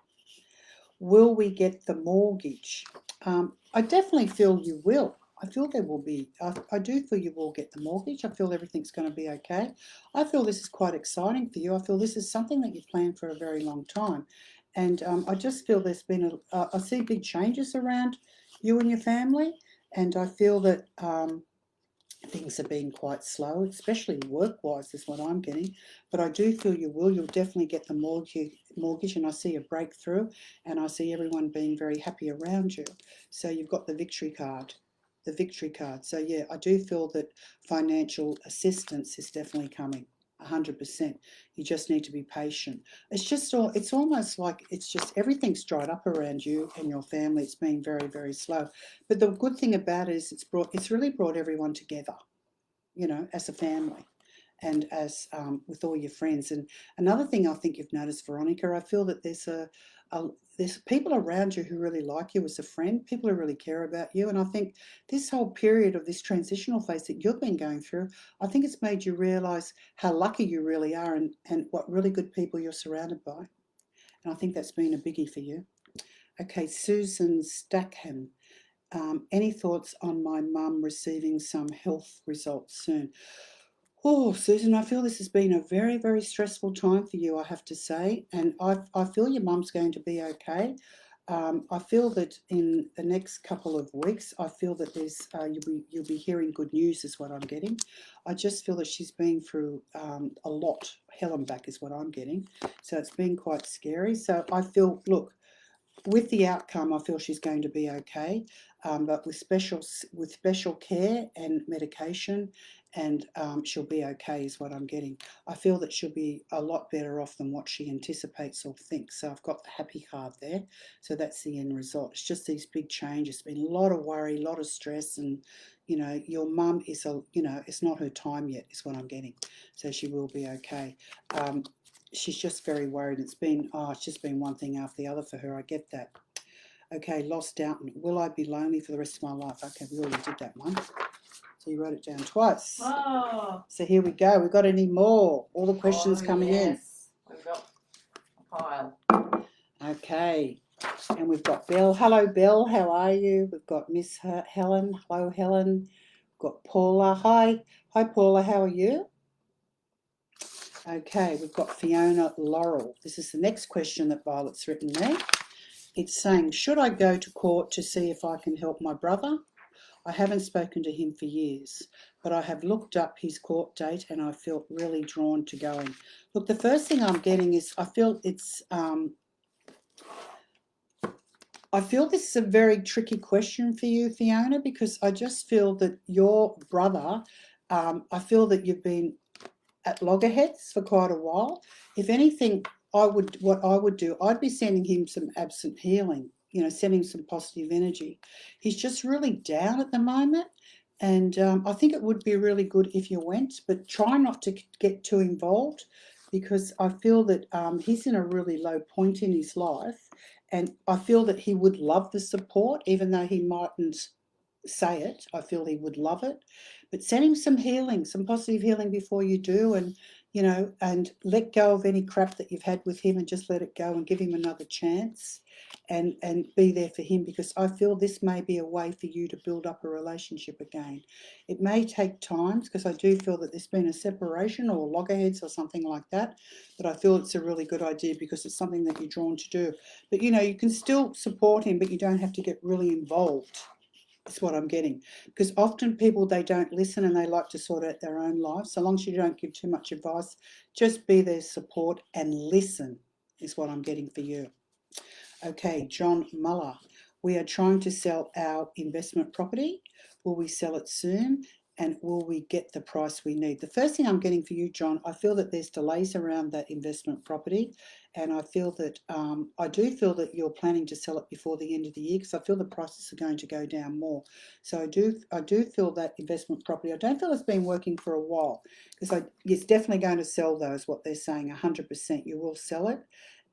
Will we get the mortgage? I definitely feel you will. I feel there will be. I do feel you will get the mortgage. I feel everything's going to be okay. I feel this is quite exciting for you. I feel this is something that you've planned for a very long time. And I just feel there's been I see big changes around you and your family. And I feel that things are being quite slow, especially work-wise is what I'm getting. But I do feel you will. You'll definitely get the mortgage, and I see a breakthrough, and I see everyone being very happy around you. So you've got the victory card. The victory card. So yeah, I do feel that financial assistance is definitely coming. 100%. You just need to be patient. It's almost like it's just everything's dried up around you and your family. It's been very, very slow. But the good thing about it is it's really brought everyone together, as a family, and as with all your friends. And another thing I think you've noticed, Veronica, I feel that there's people around you who really like you as a friend, people who really care about you. And I think this whole period of this transitional phase that you've been going through, I think it's made you realise how lucky you really are, and what really good people you're surrounded by. And I think that's been a biggie for you. Okay, Susan Stackham. Any thoughts on my mum receiving some health results soon? Oh, Susan, I feel this has been a very, very stressful time for you, I have to say. And I feel your mum's going to be okay. I feel that in the next couple of weeks, I feel that you'll be hearing good news is what I'm getting. I just feel that she's been through a lot. Hell and back is what I'm getting. So it's been quite scary. So I feel, look, with the outcome, I feel she's going to be okay, but with special care and medication, and she'll be okay is what I'm getting. I feel that she'll be a lot better off than what she anticipates or thinks. So I've got the happy card there. So that's the end result. It's just these big changes. It's been a lot of worry, a lot of stress, and your mum is it's not her time yet is what I'm getting. So she will be okay. She's just very worried. It's just been one thing after the other for her. I get that. Okay, Lost Downton. Will I be lonely for the rest of my life? Okay, we already did that one. So you wrote it down twice. Oh. So here we go. We've got any more? All the questions coming in. We've got a pile. Okay. And we've got Belle. Hello, Belle. How are you? We've got Miss Helen. Hello, Helen. We've got Paula. Hi. Hi, Paula. How are you? Okay, we've got Fiona Laurel. This is the next question that Violet's written there. It's saying, should I go to court to see if I can help my brother? I haven't spoken to him for years, but I have looked up his court date and I felt really drawn to going. Look, the first thing I'm getting is I feel this is a very tricky question for you, Fiona, because I just feel that your brother, I feel that you've been at loggerheads for quite a while. If anything, what I would do, I'd be sending him some absent healing, sending some positive energy. He's just really down at the moment, and I think it would be really good if you went, but try not to get too involved, because I feel that he's in a really low point in his life, and I feel that he would love the support, even though he mightn't say it. I feel he would love it, but send him some healing, some positive healing before you do, and and let go of any crap that you've had with him, and just let it go and give him another chance, and be there for him, because I feel this may be a way for you to build up a relationship again. It may take time, because I do feel that there's been a separation or loggerheads or something like that, but I feel it's a really good idea because it's something that you're drawn to do. But you can still support him, but you don't have to get really involved. That's what I'm getting, because often people, they don't listen and they like to sort out their own lives. So long as you don't give too much advice, just be their support and listen is what I'm getting for you. Okay, John Muller. We are trying to sell our investment property. Will we sell it soon? And will we get the price we need? The first thing I'm getting for you, John, I feel that there's delays around that investment property. And I feel that, I do feel that you're planning to sell it before the end of the year, because I feel the prices are going to go down more. So I do feel that investment property, I don't feel it's been working for a while, because it's definitely going to sell though, is what they're saying, 100%. You will sell it.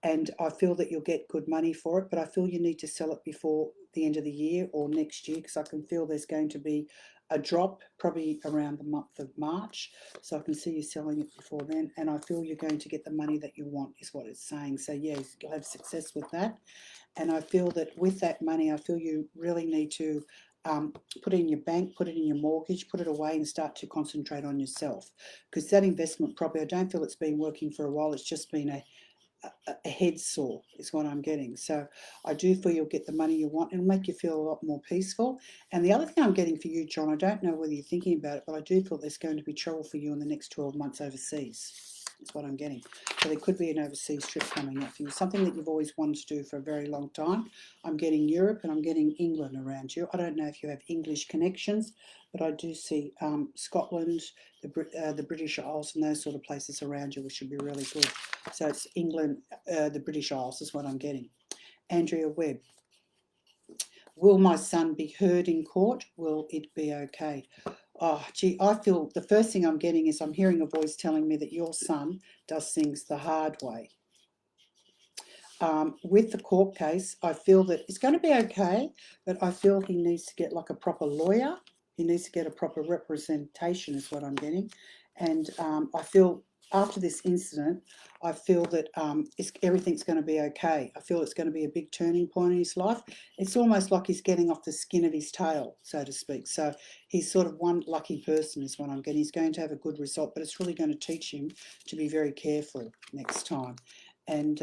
and I feel that you'll get good money for it, but I feel you need to sell it before the end of the year or next year, because I can feel there's going to be a drop probably around the month of March. So I can see you selling it before then, and I feel you're going to get the money that you want is what it's saying. So yes, you'll have success with that. And I feel that with that money, I feel you really need to put it in your bank, put it in your mortgage, put it away and start to concentrate on yourself. Because that investment property, I don't feel it's been working for a while. It's just been a head sore is what I'm getting. So I do feel you'll get the money you want. It'll make you feel a lot more peaceful. And the other thing I'm getting for you, John, I don't know whether you're thinking about it, but I do feel there's going to be trouble for you in the next 12 months overseas. That's what I'm getting. So there could be an overseas trip coming up for you, something that you've always wanted to do for a very long time. I'm getting Europe and I'm getting England around you. I don't know if you have English connections, but I do see Scotland, the British Isles and those sort of places around you, which should be really good. So it's England, the British Isles is what I'm getting. Andrea Webb. Will my son be heard in court? Will it be okay? Oh, gee, I feel the first thing I'm getting is I'm hearing a voice telling me that your son does things the hard way. With the court case, I feel that it's going to be okay, but I feel he needs to get like a proper lawyer. He needs to get a proper representation is what I'm getting. And I feel after this incident, I feel that everything's going to be okay. I feel it's going to be a big turning point in his life. It's almost like he's getting off the skin of his tail, so to speak. So he's sort of one lucky person is what I'm getting. He's going to have a good result, but it's really going to teach him to be very careful next time. And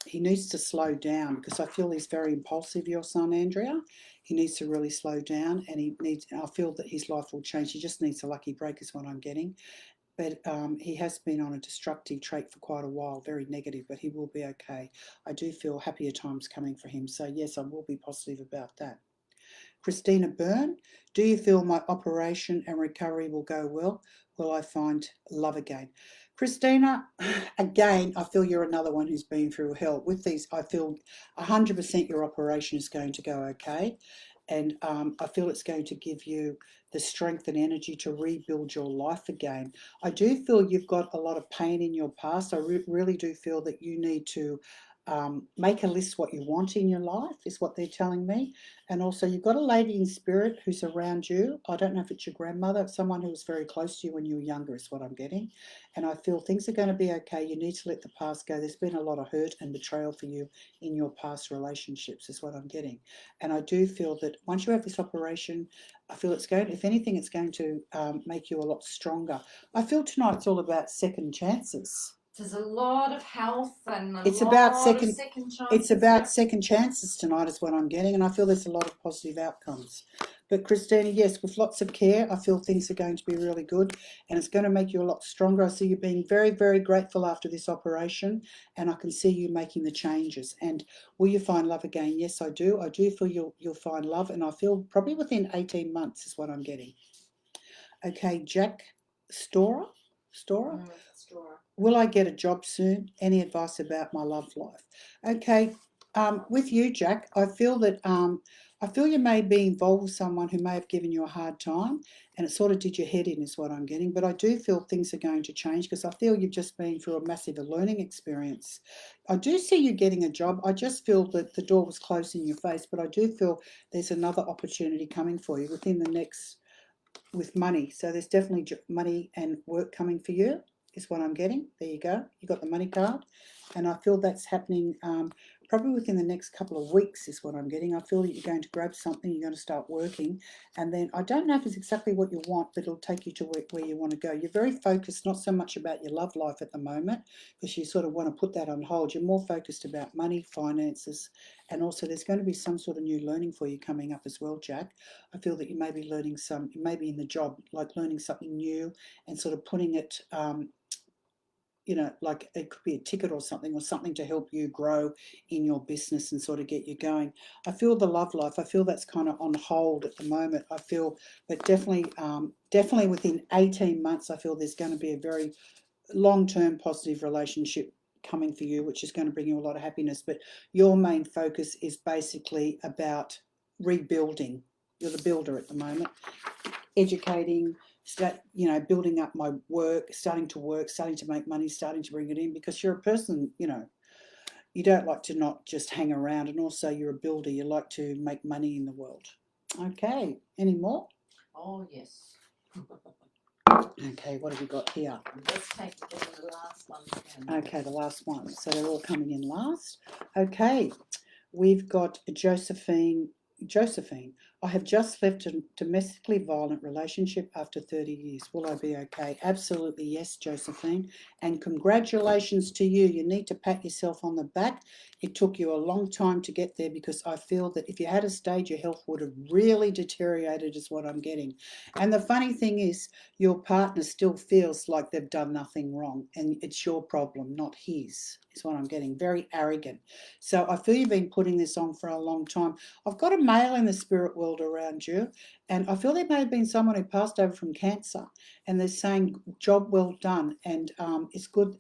he needs to slow down because I feel he's very impulsive, your son, Andrea. He needs to really slow down, and I feel that his life will change. He just needs a lucky break is what I'm getting. But he has been on a destructive trait for quite a while, very negative, but he will be okay. I do feel happier times coming for him. So yes, I will be positive about that. Christina Byrne, do you feel my operation and recovery will go well? Will I find love again? Christina, again, I feel you're another one who's been through hell. With these, I feel 100% your operation is going to go okay. And I feel it's going to give you the strength and energy to rebuild your life again. I do feel you've got a lot of pain in your past. I really do feel that you need to make a list what you want in your life is what they're telling me. And also you've got a lady in spirit who's around you. I don't know if it's your grandmother, somebone who was very close to you when you were younger is what I'm getting. And I feel things are going to be okay. You need to let the past go. There's been a lot of hurt and betrayal for you in your past relationships is what I'm getting. And I do feel that once you have this operation, I feel it's going, if anything, it's going to make you a lot stronger. I feel tonight's all about second chances. There's a lot of health and It's lot about of second chances. It's about second chances tonight is what I'm getting, and I feel there's a lot of positive outcomes. But Christina, yes, with lots of care, I feel things are going to be really good, and it's going to make you a lot stronger. I see you being very, very grateful after this operation, and I can see you making the changes. And will you find love again? Yes, I do. I do feel you'll find love, and I feel probably within 18 months is what I'm getting. Okay, Jack Storer. Storer? Will I get a job soon? Any advice about my love life? Okay, with you, Jack, I feel that I feel you may be involved with someone who may have given you a hard time, and it sort of did your head in, is what I'm getting. But I do feel things are going to change because I feel you've just been through a massive learning experience. I do see you getting a job. I just feel that the door was closed in your face, but I do feel there's another opportunity coming for you within the next with money. So there's definitely money and work coming for you is what I'm getting. There you go. You got the money card. And I feel that's happening probably within the next couple of weeks is what I'm getting. I feel that you're going to grab something, you're going to start working. And then I don't know if it's exactly what you want, but it'll take you to where you want to go. You're very focused, not so much about your love life at the moment, because you sort of want to put that on hold. You're more focused about money, finances, and also there's going to be some sort of new learning for you coming up as well, Jack. I feel that you may be learning maybe in the job, like learning something new and sort of putting it, like it could be a ticket or something to help you grow in your business and sort of get you going. I feel the love life, I feel that's kind of on hold at the moment. I feel, but definitely within 18 months, I feel there's going to be a very long-term positive relationship coming for you, which is going to bring you a lot of happiness. But your main focus is basically about rebuilding. You're the builder at the moment, educating, building up my work, starting to make money, starting to bring it in, because you're a person, you don't like to not just hang around, and also you're a builder. You like to make money in the world. Okay, any more? Oh, yes. Okay, what have we got here? Let's take the last one again. Okay, the last one. So they're all coming in last. Okay, we've got Josephine. Josephine, I have just left a domestically violent relationship after 30 years. Will I be okay? Absolutely yes, Josephine. And congratulations to you. You need to pat yourself on the back. It took you a long time to get there, because I feel that if you had stayed, your health would have really deteriorated, is what I'm getting. And the funny thing is, your partner still feels like they've done nothing wrong, and it's your problem, not his, is what I'm getting. Very arrogant. So I feel you've been putting this on for a long time. I've got a male in the spirit world around you, and I feel there may have been someone who passed over from cancer, and they're saying job well done, and it's good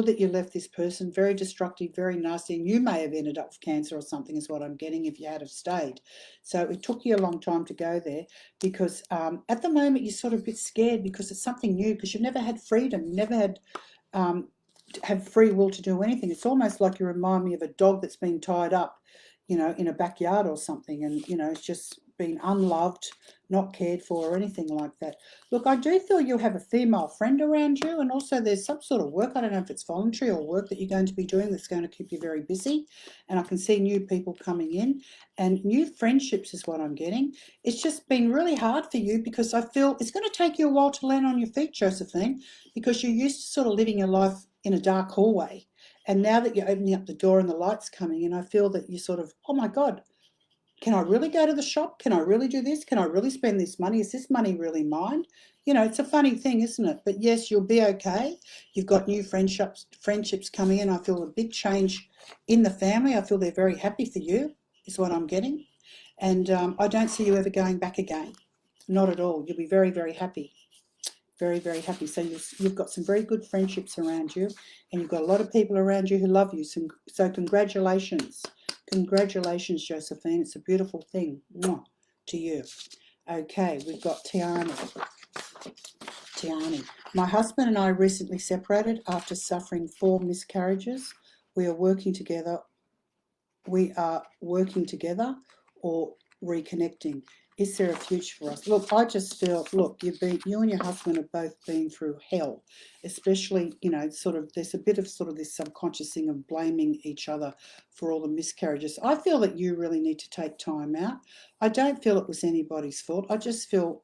that you left this person. Very destructive, very nasty, and you may have ended up with cancer or something, is what I'm getting, if you had have stayed. So it took you a long time to go there, because at the moment you're sort of a bit scared, because it's something new, because you've never had freedom, you never had have free will to do anything. It's almost like you remind me of a dog that's been tied up, in a backyard or something, and it's just been unloved, not cared for, or anything like that. Look, I do feel you have a female friend around you, and also there's some sort of work, I don't know if it's voluntary or work that you're going to be doing that's going to keep you very busy, and I can see new people coming in, and new friendships is what I'm getting. It's just been really hard for you, because I feel it's going to take you a while to land on your feet, Josephine, because you're used to sort of living your life in a dark hallway. And now that you're opening up the door and the light's coming in, I feel that you sort of, oh my God, can I really go to the shop? Can I really do this? Can I really spend this money? Is this money really mine? It's a funny thing, isn't it? But yes, you'll be okay. You've got new friendships coming in. I feel a big change in the family. I feel they're very happy for you, is what I'm getting. And I don't see you ever going back again. Not at all. You'll be very, very happy. Very, very happy. So you've got some very good friendships around you, and you've got a lot of people around you who love you. So congratulations. Congratulations, Josephine. It's a beautiful thing. Mwah, to you. Okay, we've got Tiani. Tiani. My husband and I recently separated after suffering 4 miscarriages. We are working together. Or reconnecting. Is there a future for us? Look, I just feel, look, you and your husband have both been through hell, especially, sort of, there's a bit of sort of this subconscious thing of blaming each other for all the miscarriages. I feel that you really need to take time out. I don't feel it was anybody's fault. I just feel,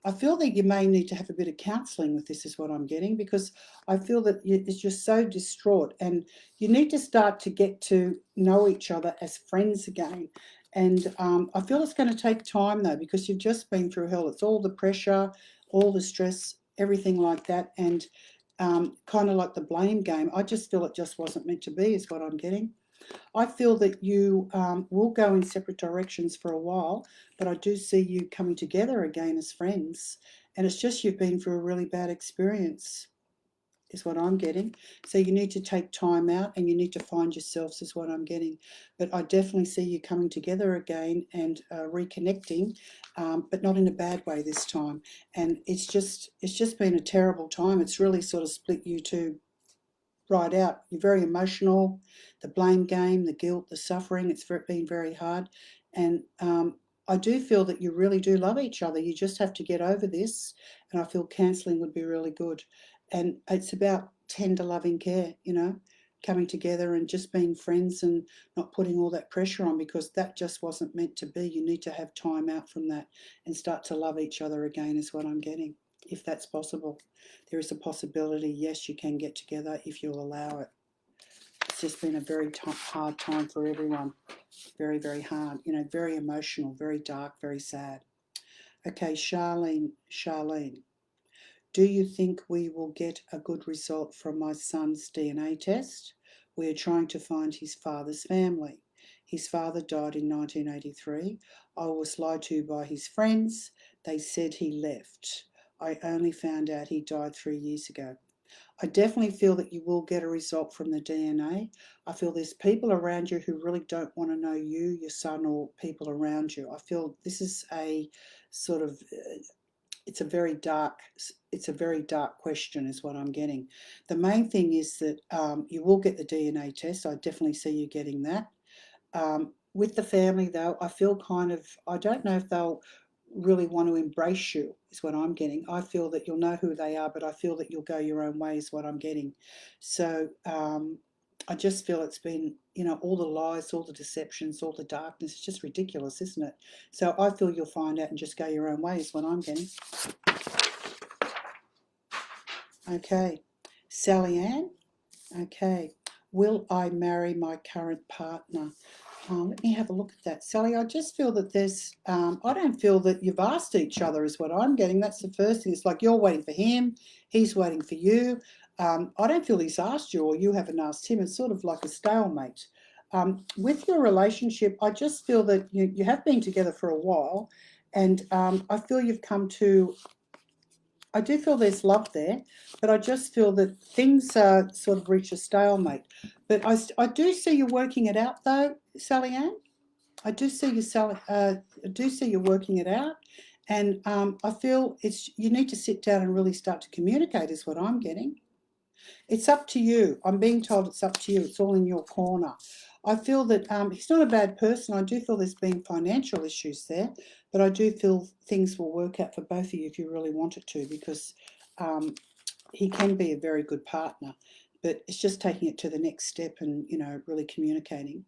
I feel that you may need to have a bit of counselling with this, is what I'm getting, because I feel that it's just so distraught, and you need to start to get to know each other as friends again. And I feel it's going to take time, though, because you've just been through hell. It's all the pressure, all the stress, everything like that, and kind of like the blame game. I just feel it just wasn't meant to be, is what I'm getting. I feel that you will go in separate directions for a while, but I do see you coming together again as friends. And it's just you've been through a really bad experience, is what I'm getting. So you need to take time out, and you need to find yourselves, is what I'm getting. But I definitely see you coming together again and reconnecting, but not in a bad way this time. And it's just been a terrible time. It's really sort of split you two right out. You're very emotional, the blame game, the guilt, the suffering. It's been very hard. And I do feel that you really do love each other. You just have to get over this. And I feel counselling would be really good. And it's about tender loving care, coming together and just being friends, and not putting all that pressure on, because that just wasn't meant to be. You need to have time out from that and start to love each other again, is what I'm getting, if that's possible. There is a possibility, yes, you can get together if you'll allow it. It's just been a very hard time for everyone. Very, very hard. Very emotional, very dark, very sad. Okay, Charlene. Do you think we will get a good result from my son's DNA test? We are trying to find his father's family. His father died in 1983. I was lied to by his friends. They said he left. I only found out he died 3 years ago. I definitely feel that you will get a result from the DNA. I feel there's people around you who really don't want to know you, your son, or people around you. I feel this is a sort of it's a very dark question is what I'm getting. The main thing is that you will get the DNA test. I definitely see you getting that. With the family, though, I feel I don't know if they'll really want to embrace you, is what I'm getting. I feel that you'll know who they are, but I feel that you'll go your own way, is what I'm getting. So I just feel it's been, all the lies, all the deceptions, all the darkness. It's just ridiculous, isn't it? So I feel you'll find out and just go your own way, is what I'm getting. Okay. Sally Ann. Okay. Will I marry my current partner? Let me have a look at that. Sally, I just feel that I don't feel that you've asked each other is what I'm getting. That's the first thing. It's like you're waiting for him, he's waiting for you. I don't feel he's asked you or you haven't asked him. It's sort of like a stalemate. With your relationship, I just feel that you have been together for a while, and I feel you've come to, I do feel there's love there, but I just feel that things sort of reach a stalemate. But I do see you working it out, though, Sally Ann. I do see you working it out, and I feel you need to sit down and really start to communicate. Is what I'm getting. It's up to you. I'm being told it's up to you. It's all in your corner. I feel that he's not a bad person. I do feel there's been financial issues there, but I do feel things will work out for both of you if you really want it to, because he can be a very good partner. But it's just taking it to the next step and, really communicating.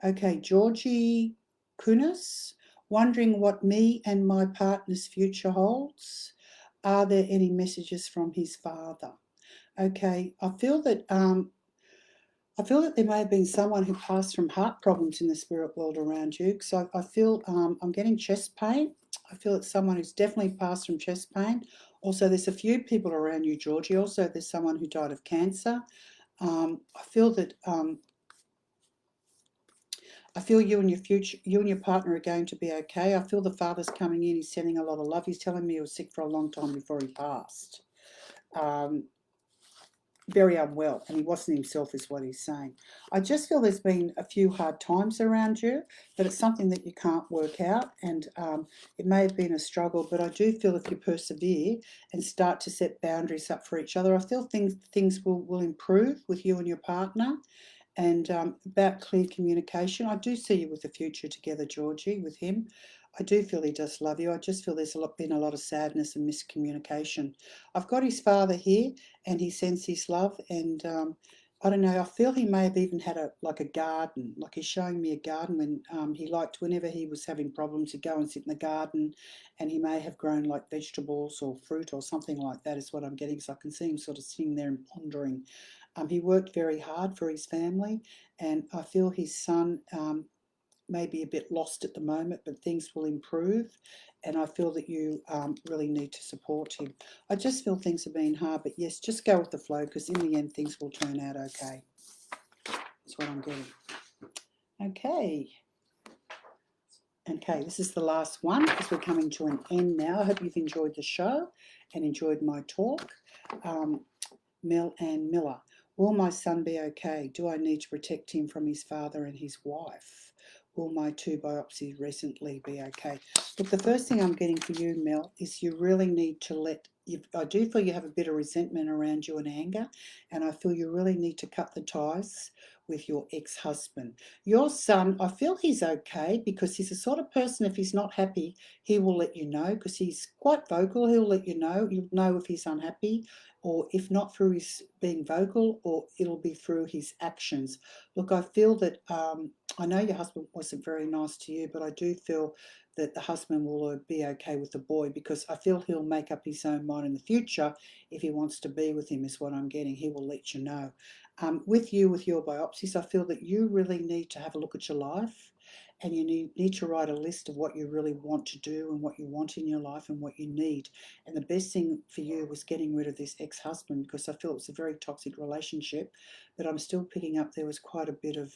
Okay, Georgie Kunis, wondering what me and my partner's future holds. Are there any messages from his father? Okay, I feel that there may have been someone who passed from heart problems in the spirit world around you. So I feel I'm getting chest pain. I feel it's someone who's definitely passed from chest pain. Also, there's a few people around you, Georgie. Also, there's someone who died of cancer. I feel that you and your partner are going to be okay. I feel the father's coming in. He's sending a lot of love. He's telling me he was sick for a long time before he passed. Very unwell, and he wasn't himself is what he's saying. I just feel there's been a few hard times around you, but it's something that you can't work out, and it may have been a struggle, but I do feel if you persevere and start to set boundaries up for each other, I feel things will improve with you and your partner. And about clear communication, I do see you with the future together, Georgie, with him. I do feel he does love you. I just feel there's been a lot of sadness and miscommunication. I've got his father here, and he sends his love. And I don't know. I feel he may have even had a garden. Like he's showing me a garden when he liked, whenever he was having problems, he'd go and sit in the garden, and he may have grown like vegetables or fruit or something like that. Is what I'm getting. So I can see him sort of sitting there and pondering. He worked very hard for his family, and I feel his son may be a bit lost at the moment, but things will improve. And I feel that you really need to support him. I just feel things have been hard, but yes, just go with the flow, because in the end, things will turn out okay. That's what I'm getting. Okay. Okay, this is the last one because we're coming to an end now. I hope you've enjoyed the show and enjoyed my talk. Mel and Miller. Will my son be okay? Do I need to protect him from his father and his wife? Will my 2 biopsies recently be okay? Look, the first thing I'm getting for you, Mel, is you really need to I do feel you have a bit of resentment around you and anger, and I feel you really need to cut the ties with your ex-husband. Your son, I feel he's okay, because he's the sort of person, if he's not happy, he will let you know, because he's quite vocal. He'll let you know. You'll know if he's unhappy, or if not through his being vocal, or it'll be through his actions. Look, I feel that I know your husband wasn't very nice to you, but I do feel that the husband will be okay with the boy, because I feel he'll make up his own mind in the future if he wants to be with him, is what I'm getting. He will let you know. With your biopsies, I feel that you really need to have a look at your life, and you need to write a list of what you really want to do and what you want in your life and what you need. And the best thing for you was getting rid of this ex-husband, because I feel it was a very toxic relationship, but I'm still picking up there was quite a bit of,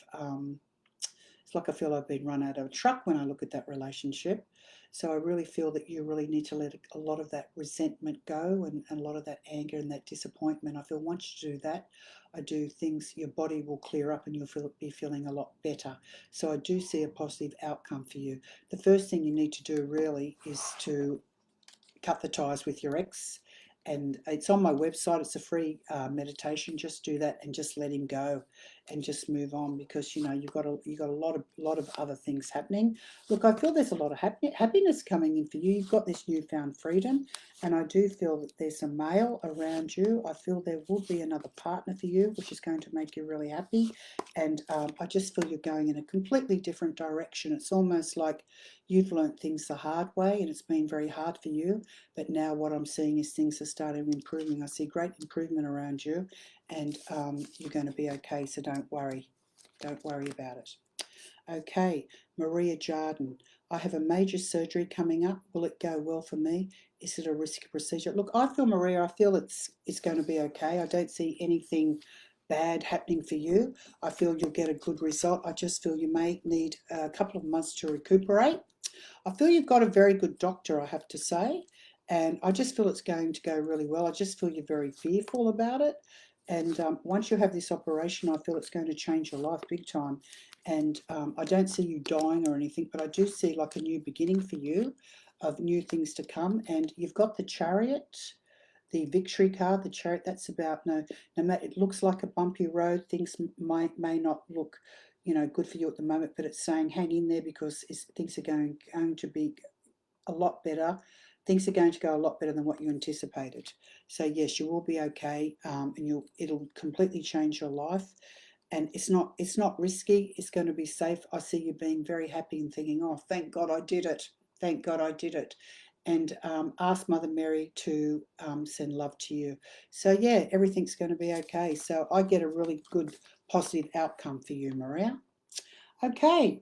it's like I feel I've been run out of a truck when I look at that relationship. So I really feel that you really need to let a lot of that resentment go, and a lot of that anger and that disappointment. I feel once you do that, your body will clear up and you'll be feeling a lot better. So I do see a positive outcome for you. The first thing you need to do really is to cut the ties with your ex. And it's on my website. It's a free meditation. Just do that and just let him go, and just move on, because you've got a lot of other things happening. Look, I feel there's a lot of happiness coming in for you. You've got this newfound freedom, and I do feel that there's a male around you. I feel there will be another partner for you, which is going to make you really happy. And I just feel you're going in a completely different direction. It's almost like you've learnt things the hard way, and it's been very hard for you. But now what I'm seeing is things are starting improving. I see great improvement around you, and you're going to be okay, so don't worry. Don't worry about it. Okay, Maria Jardin. I have a major surgery coming up. Will it go well for me? Is it a risky procedure? Look, I feel, Maria, I feel it's going to be okay. I don't see anything bad happening for you. I feel you'll get a good result. I just feel you may need a couple of months to recuperate. I feel you've got a very good doctor, I have to say, and I just feel it's going to go really well. I just feel you're very fearful about it, and once you have this operation, I feel it's going to change your life big time. And I don't see you dying or anything, but I do see like a new beginning for you, of new things to come. And you've got the Chariot, the victory card, the Chariot. That's about no matter. It looks like a bumpy road. Things may not look, good for you at the moment, but it's saying hang in there, because things are going to be a lot better. Things are going to go a lot better than what you anticipated. So yes, you will be okay, and it'll completely change your life. And it's not risky. It's going to be safe. I see you being very happy and thinking, oh, thank God I did it. Thank God I did it. And ask Mother Mary to send love to you. So yeah, everything's going to be okay. So I get a really good positive outcome for you, Maria. Okay,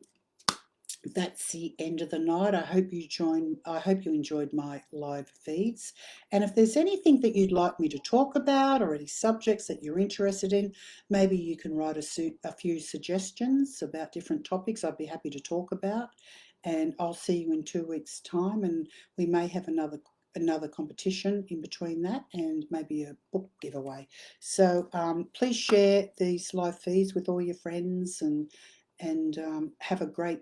that's the end of the night. I hope you enjoyed my live feeds. And if there's anything that you'd like me to talk about, or any subjects that you're interested in, maybe you can write a few suggestions about different topics I'd be happy to talk about. And I'll see you in 2 weeks' time, and we may have another competition in between that, and maybe a book giveaway. So please share these live feeds with all your friends, and have a great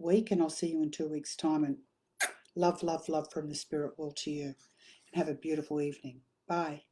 week, and I'll see you in 2 weeks' time. And love, love, love from the spirit world to you. And have a beautiful evening. Bye.